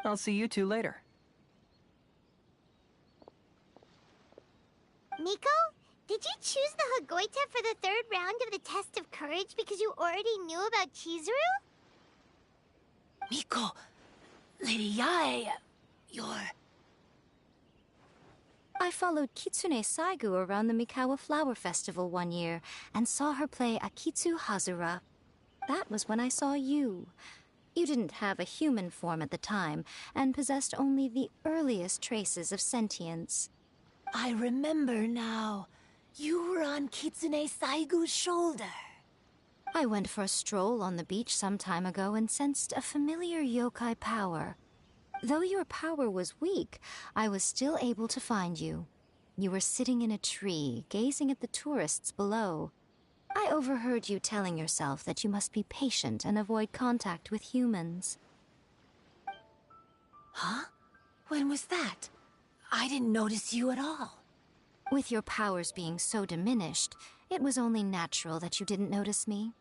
I'll see you two later. Miko, did you choose the Hagoita for the third round of the test of courage because you already knew about Chizuru? Miko, Lady Yai, you're... I followed Kitsune Saigu around the Mikawa Flower Festival one year and saw her play Akitsu Hazura. That was when I saw you. You didn't have a human form at the time and possessed only the earliest traces of sentience. I remember now. You were on Kitsune Saigu's shoulder. I went for a stroll on the beach some time ago and sensed a familiar yokai power. Though your power was weak, I was still able to find you. You were sitting in a tree, gazing at the tourists below. I overheard you telling yourself that you must be patient and avoid contact with humans. Huh? When was that? I didn't notice you at all. With your powers being so diminished, it was only natural that you didn't notice me.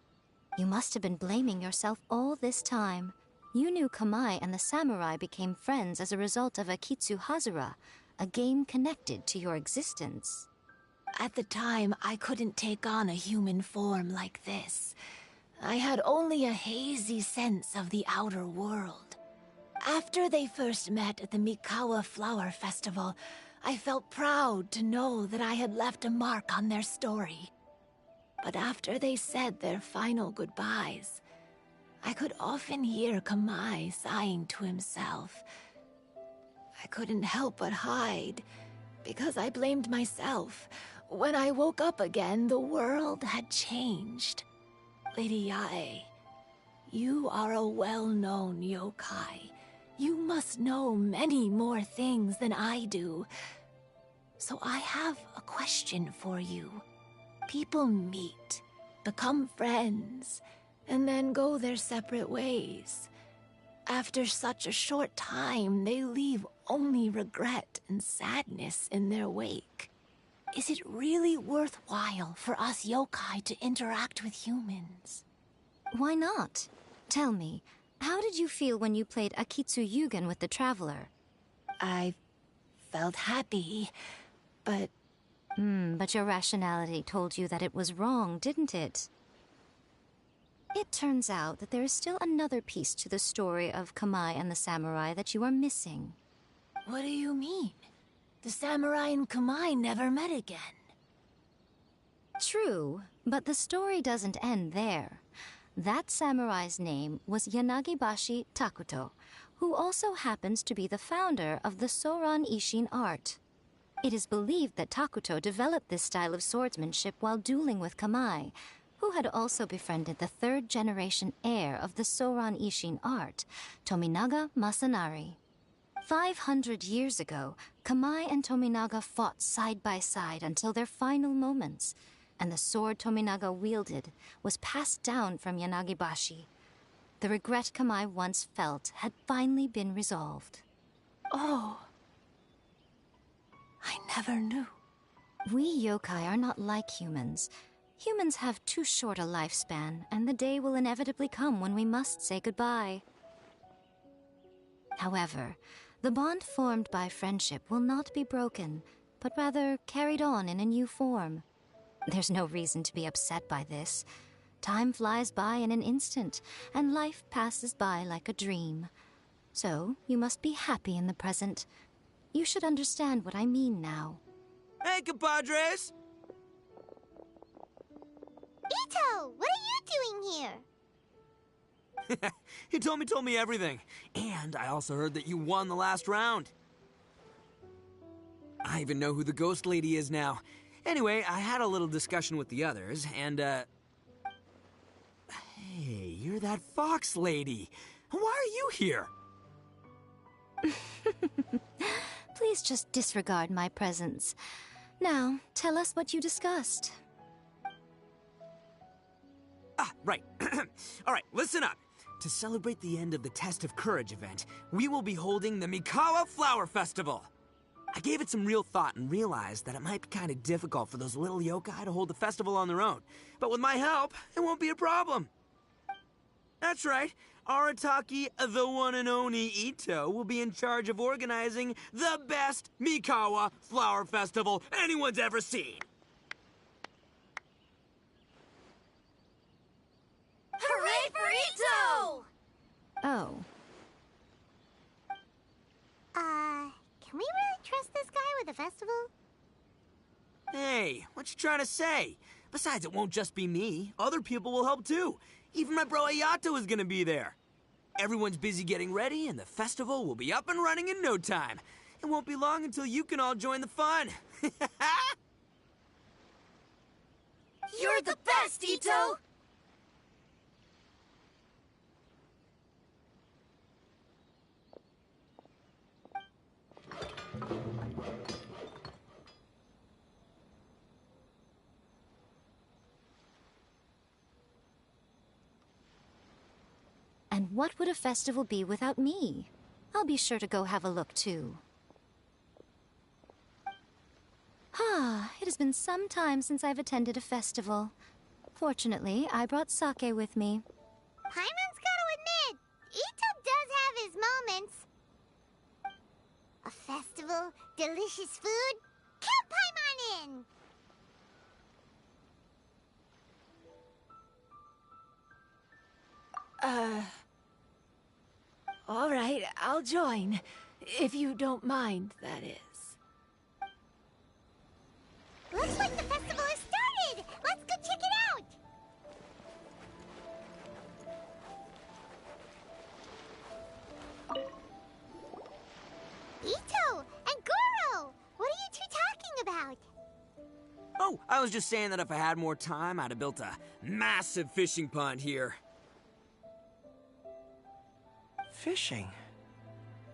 You must have been blaming yourself all this time. You knew Kamai and the samurai became friends as a result of Akitsu Hazura, a game connected to your existence. At the time, I couldn't take on a human form like this. I had only a hazy sense of the outer world. After they first met at the Mikawa Flower Festival, I felt proud to know that I had left a mark on their story. But after they said their final goodbyes, I could often hear Kamai sighing to himself. I couldn't help but hide, because I blamed myself. When I woke up again, the world had changed. Lady Yae, you are a well-known yokai. You must know many more things than I do. So I have a question for you. People meet, become friends, and then go their separate ways. After such a short time, they leave only regret and sadness in their wake. Is it really worthwhile for us yokai to interact with humans? Why not? Tell me, how did you feel when you played Akitsu Yugen with the Traveler? I felt happy, but... But your rationality told you that it was wrong, didn't it? It turns out that there is still another piece to the story of Kamai and the samurai that you are missing. What do you mean? The samurai and Kamai never met again. True, but the story doesn't end there. That samurai's name was Yanagibashi Takuto, who also happens to be the founder of the Soran Ishin art. It is believed that Takuto developed this style of swordsmanship while dueling with Kamai, who had also befriended the third-generation heir of the Soran Ishin art, Tominaga Masanari. 500 years ago, Kamai and Tominaga fought side by side until their final moments, and the sword Tominaga wielded was passed down from Yanagibashi. The regret Kamai once felt had finally been resolved. Oh. I never knew. We yokai are not like humans. Humans have too short a lifespan, and the day will inevitably come when we must say goodbye. However, the bond formed by friendship will not be broken, but rather carried on in a new form. There's no reason to be upset by this. Time flies by in an instant, and life passes by like a dream. So, you must be happy in the present. You should understand what I mean now. Hey, compadres! Ito, what are you doing here? He told me everything. And I also heard that you won the last round. I even know who the ghost lady is now. Anyway, I had a little discussion with the others, and, Hey, you're that fox lady. Why are you here? Please just disregard my presence. Now, tell us what you discussed. Ah, right. All right, listen up. To celebrate the end of the Test of Courage event, we will be holding the Mikawa Flower Festival. I gave it some real thought and realized that it might be kind of difficult for those little yokai to hold the festival on their own. But with my help, it won't be a problem. That's right. Arataki, the one and only Ito, will be in charge of organizing the best Mikawa Flower Festival anyone's ever seen. Hooray for Ito! Oh. Can we really trust this guy with the festival? Hey, what you trying to say? Besides, it won't just be me. Other people will help too. Even my bro Ayato is gonna be there. Everyone's busy getting ready, and the festival will be up and running in no time. It won't be long until you can all join the fun. You're the best, Ito! And what would a festival be without me? I'll be sure to go have a look, too. It has been some time since I've attended a festival. Fortunately, I brought sake with me. Paimon's gotta admit, Ito does have his moments. A festival, delicious food, count Paimon in! All right, I'll join. If you don't mind, that is. Looks like the festival has started! Let's go check it out! Ito and Goro! What are you two talking about? Oh, I was just saying that if I had more time, I'd have built a massive fishing pond here. Fishing?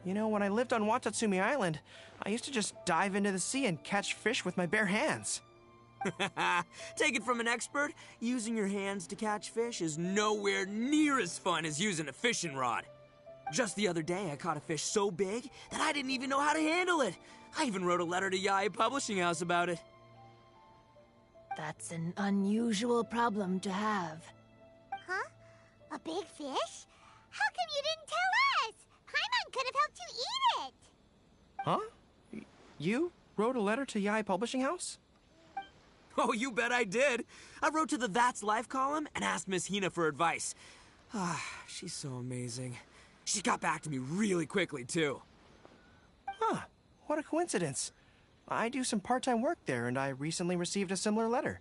You know, when I lived on Watatsumi Island, I used to just dive into the sea and catch fish with my bare hands. Take it from an expert, using your hands to catch fish is nowhere near as fun as using a fishing rod. Just the other day, I caught a fish so big that I didn't even know how to handle it. I even wrote a letter to Yae Publishing House about it. That's an unusual problem to have. Huh? A big fish? How come you didn't tell us? Paimon could have helped you eat it. Huh? You wrote a letter to Yae Publishing House? Oh, you bet I did. I wrote to the That's Life column and asked Miss Hina for advice. Ah, she's so amazing. She got back to me really quickly, too. Huh. What a coincidence. I do some part-time work there, and I recently received a similar letter.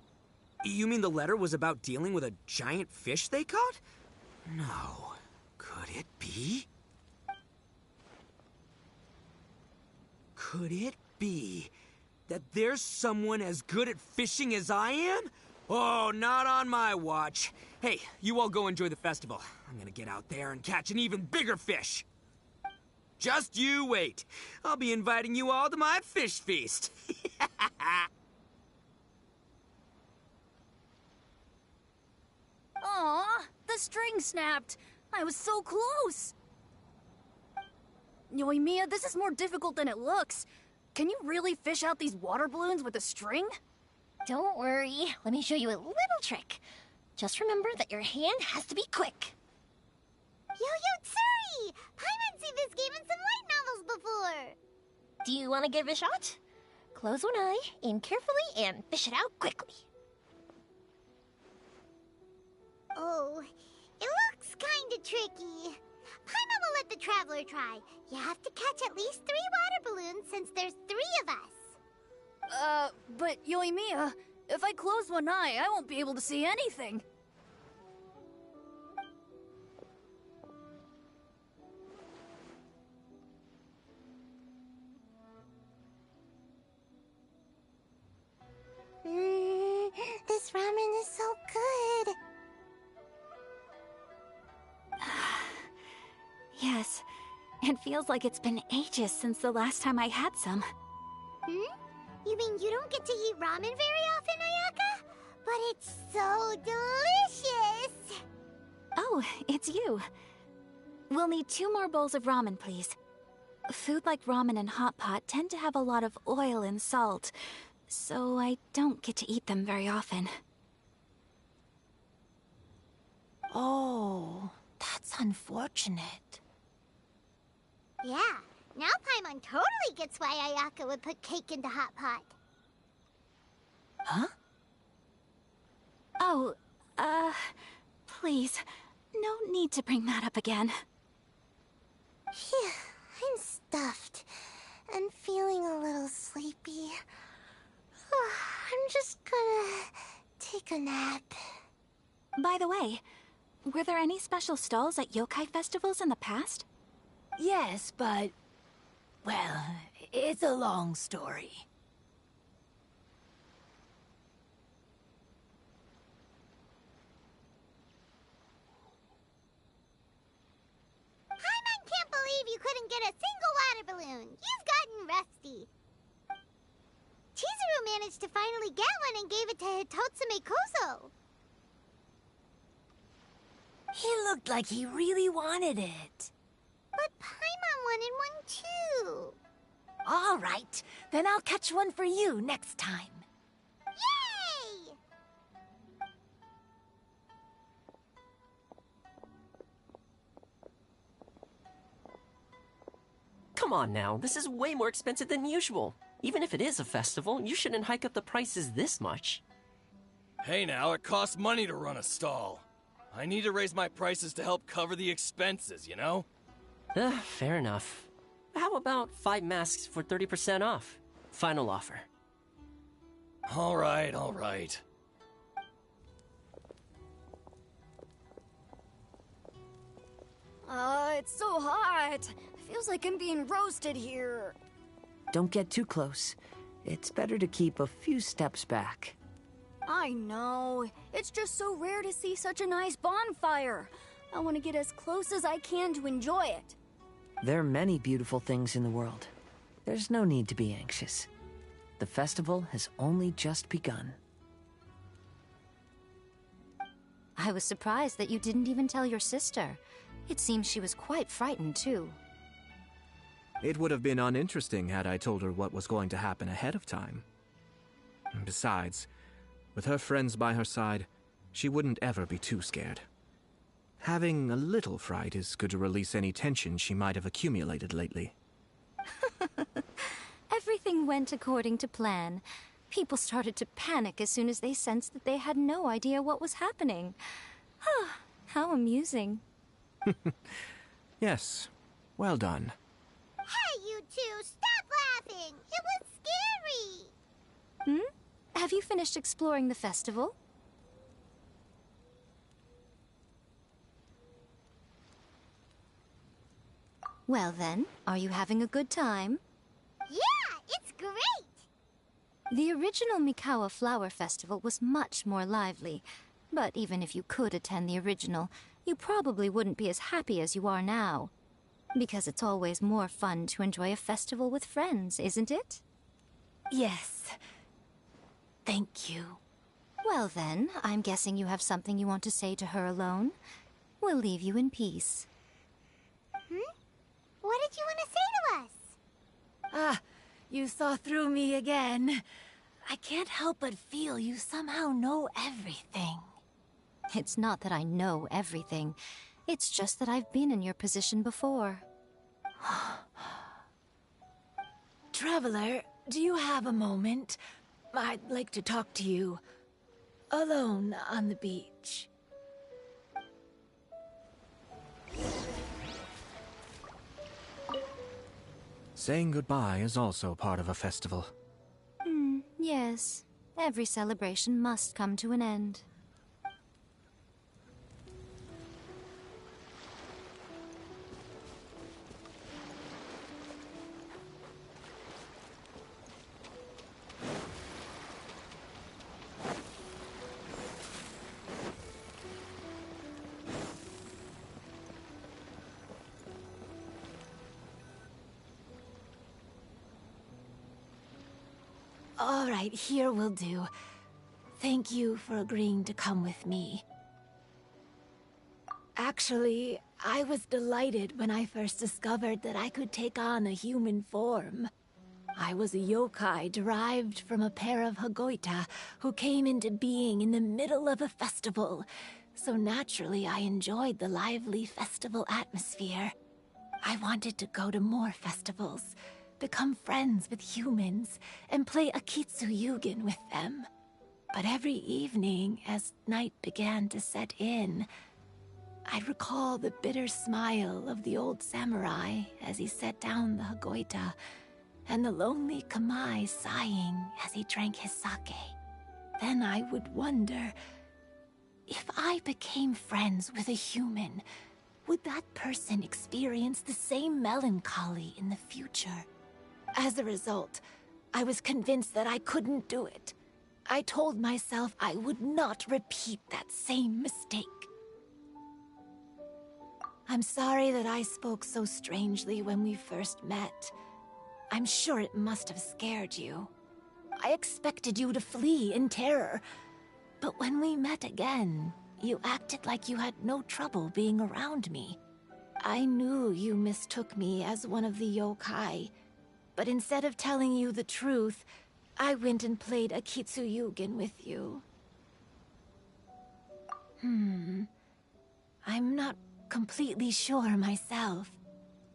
You mean the letter was about dealing with a giant fish they caught? No. Could it be? Could it be that there's someone as good at fishing as I am? Oh, not on my watch. Hey, you all go enjoy the festival. I'm gonna get out there and catch an even bigger fish. Just you wait. I'll be inviting you all to my fish feast. Aw, the string snapped. I was so close. Yoimiya, this is more difficult than it looks. Can you really fish out these water balloons with a string? Don't worry. Let me show you a little trick. Just remember that your hand has to be quick. Yo-Yo Tsuri! Paimon's seen this game in some light novels before. Do you want to give it a shot? Close one eye, aim carefully, and fish it out quickly. Oh, it looks kinda tricky. Paimon will let the traveler try. You have to catch at least 3 water balloons since there's 3 of us. But Yoimiya, if I close one eye, I won't be able to see anything. This ramen is so good. Yes, it feels like it's been ages since the last time I had some. You mean you don't get to eat ramen very often, Ayaka? But it's so delicious! Oh, it's you. We'll need 2 more bowls of ramen, please. Food like ramen and hot pot tend to have a lot of oil and salt, so I don't get to eat them very often. Oh, that's unfortunate. Yeah, now Paimon totally gets why Ayaka would put cake into hot pot. Huh? Oh, please, no need to bring that up again. Phew, I'm stuffed and feeling a little sleepy. I'm just gonna take a nap. By the way, were there any special stalls at yokai festivals in the past? Yes, but... well, it's a long story. Paimon can't believe you couldn't get a single water balloon. You've gotten rusty. Chizuru managed to finally get one and gave it to Hitotsume Kozo. He looked like he really wanted it. But Paimon wanted one too. All right, then I'll catch one for you next time. Yay! Come on now, this is way more expensive than usual. Even if it is a festival, you shouldn't hike up the prices this much. Hey now, it costs money to run a stall. I need to raise my prices to help cover the expenses, you know? Fair enough. How about 5 masks for 30% off? Final offer. Alright, alright. It's so hot. Feels like I'm being roasted here. Don't get too close. It's better to keep a few steps back. I know. It's just so rare to see such a nice bonfire. I want to get as close as I can to enjoy it. There are many beautiful things in the world. There's no need to be anxious. The festival has only just begun. I was surprised that you didn't even tell your sister. It seems she was quite frightened, too. It would have been uninteresting had I told her what was going to happen ahead of time. Besides, with her friends by her side, she wouldn't ever be too scared. Having a little fright is good to release any tension she might have accumulated lately. Everything went according to plan. People started to panic as soon as they sensed that they had no idea what was happening. How amusing. Yes, well done. Hey, you two, stop laughing! It was scary! Have you finished exploring the festival? Well then, are you having a good time? Yeah, it's great! The original Mikawa Flower Festival was much more lively, but even if you could attend the original, you probably wouldn't be as happy as you are now. Because it's always more fun to enjoy a festival with friends, isn't it? Yes. Thank you. Well then, I'm guessing you have something you want to say to her alone. We'll leave you in peace. What did you want to say to us? Ah, you saw through me again. I can't help but feel you somehow know everything. It's not that I know everything. It's just that I've been in your position before. Traveler, do you have a moment? I'd like to talk to you. Alone on the beach. Saying goodbye is also part of a festival. Yes. Every celebration must come to an end. All right, here will do. Thank you for agreeing to come with me. Actually, I was delighted when I first discovered that I could take on a human form. I was a yokai derived from a pair of Hagoita who came into being in the middle of a festival, so naturally I enjoyed the lively festival atmosphere. I wanted to go to more festivals, become friends with humans, and play Akitsu Yugen with them. But every evening, as night began to set in, I'd recall the bitter smile of the old samurai as he set down the Hagoita, and the lonely Kamae sighing as he drank his sake. Then I would wonder, if I became friends with a human, would that person experience the same melancholy in the future? As a result, I was convinced that I couldn't do it. I told myself I would not repeat that same mistake. I'm sorry that I spoke so strangely when we first met. I'm sure it must have scared you. I expected you to flee in terror, but when we met again, you acted like you had no trouble being around me. I knew you mistook me as one of the yokai, but instead of telling you the truth, I went and played Akitsu Yugen with you. I'm not completely sure myself.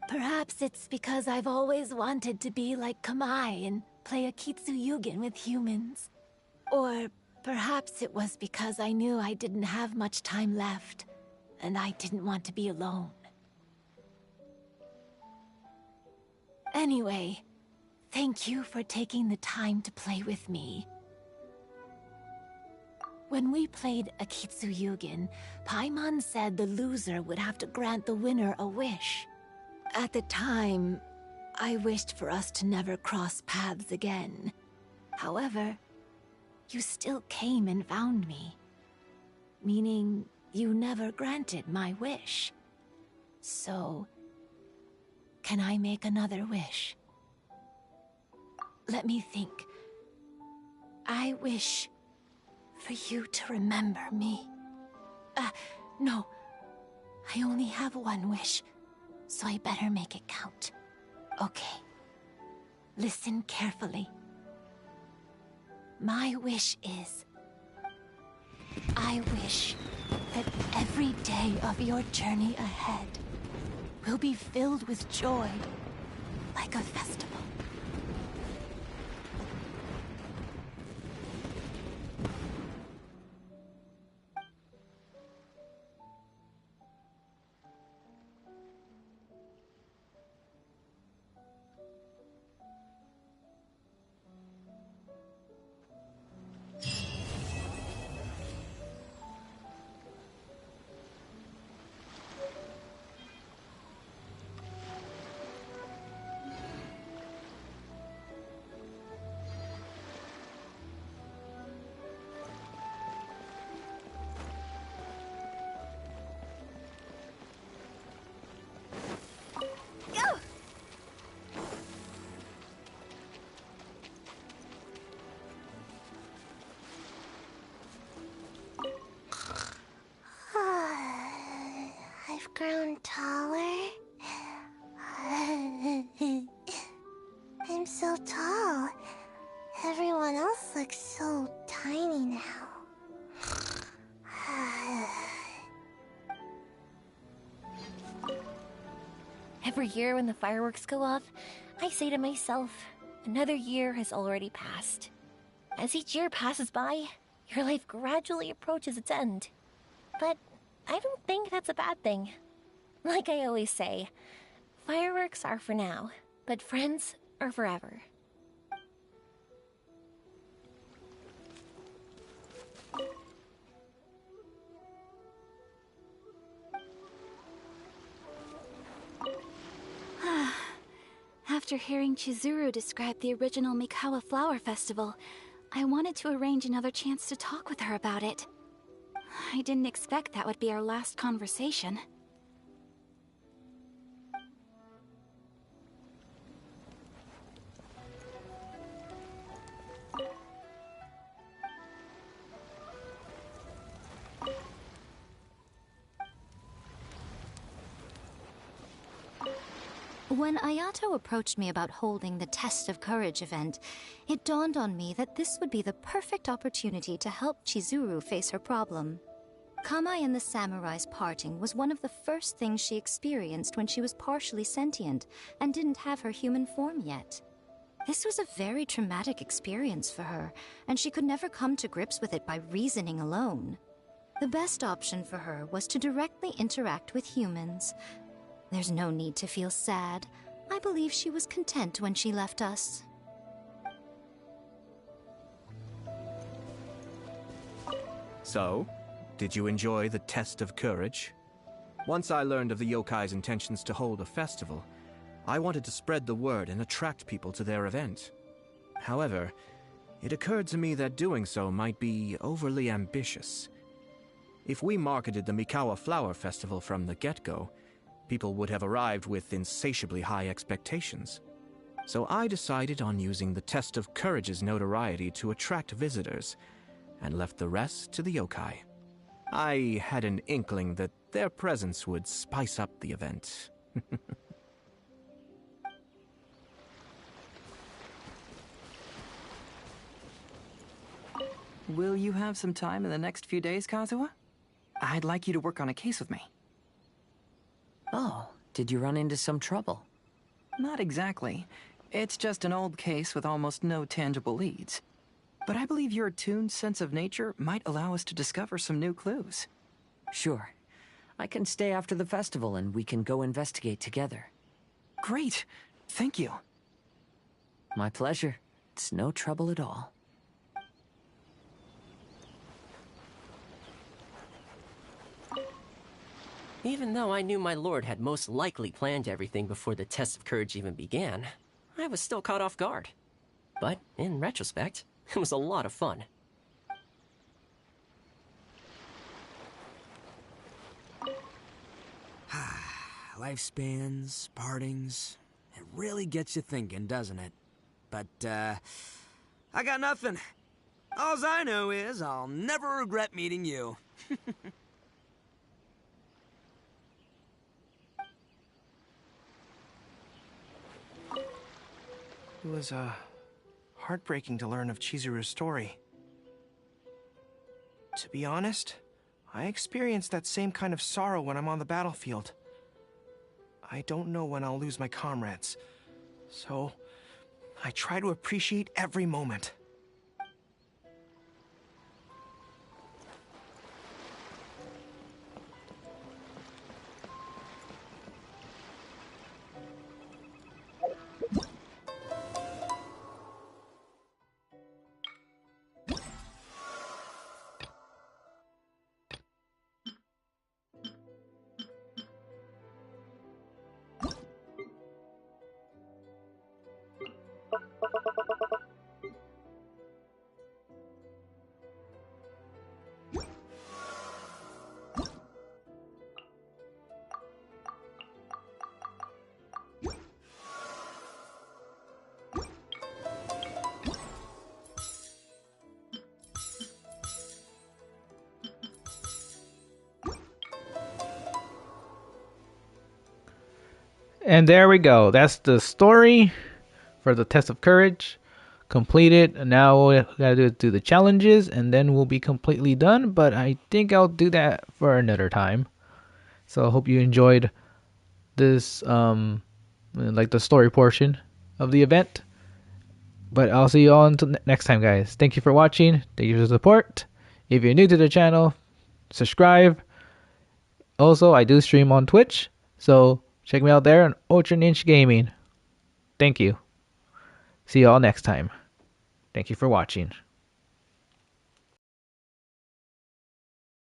Perhaps it's because I've always wanted to be like Kamae and play Akitsu Yugen with humans. Or perhaps it was because I knew I didn't have much time left, and I didn't want to be alone. Anyway, thank you for taking the time to play with me. When we played Akitsu Yugen, Paimon said the loser would have to grant the winner a wish. At the time, I wished for us to never cross paths again. However, you still came and found me. Meaning, you never granted my wish. So, can I make another wish? Let me think. I wish for you to remember me. No. I only have one wish, so I better make it count. Okay. Listen carefully. My wish is... I wish that every day of your journey ahead will be filled with joy, like a festival. I've grown taller. I'm so tall. Everyone else looks so tiny now. Every year when the fireworks go off, I say to myself, another year has already passed. As each year passes by, your life gradually approaches its end. But I don't think that's a bad thing. Like I always say, fireworks are for now, but friends are forever. After hearing Chizuru describe the original Mikawa Flower Festival, I wanted to arrange another chance to talk with her about it. I didn't expect that would be our last conversation. When Ayato approached me about holding the Test of Courage event, it dawned on me that this would be the perfect opportunity to help Chizuru face her problem. Kamai and the samurai's parting was one of the first things she experienced when she was partially sentient and didn't have her human form yet. This was a very traumatic experience for her, and she could never come to grips with it by reasoning alone. The best option for her was to directly interact with humans. There's no need to feel sad. I believe she was content when she left us. So, did you enjoy the Test of Courage? Once I learned of the yokai's intentions to hold a festival, I wanted to spread the word and attract people to their event. However, it occurred to me that doing so might be overly ambitious. If we marketed the Mikawa Flower Festival from the get-go, people would have arrived with insatiably high expectations. So I decided on using the Test of Courage's notoriety to attract visitors, and left the rest to the yokai. I had an inkling that their presence would spice up the event. Will you have some time in the next few days, Kazuha? I'd like you to work on a case with me. Oh, did you run into some trouble? Not exactly. It's just an old case with almost no tangible leads. But I believe your attuned sense of nature might allow us to discover some new clues. Sure. I can stay after the festival and we can go investigate together. Great. Thank you. My pleasure. It's no trouble at all. Even though I knew my lord had most likely planned everything before the Test of Courage even began, I was still caught off guard. But in retrospect, it was a lot of fun. Lifespans, partings, it really gets you thinking, doesn't it? But, I got nothing. Alls I know is I'll never regret meeting you. It was, heartbreaking to learn of Chizuru's story. To be honest, I experience that same kind of sorrow when I'm on the battlefield. I don't know when I'll lose my comrades, so I try to appreciate every moment. And there we go. That's the story for the test of courage. Completed. And now all we gotta do the challenges, and then we'll be completely done. But I think I'll do that for another time. So I hope you enjoyed this, like the story portion of the event. But I'll see you all until next time, guys. Thank you for watching. Thank you for the support. If you're new to the channel, subscribe. Also, I do stream on Twitch, so check me out there on Ultra Ninja Gaming. Thank you. See you all next time. Thank you for watching.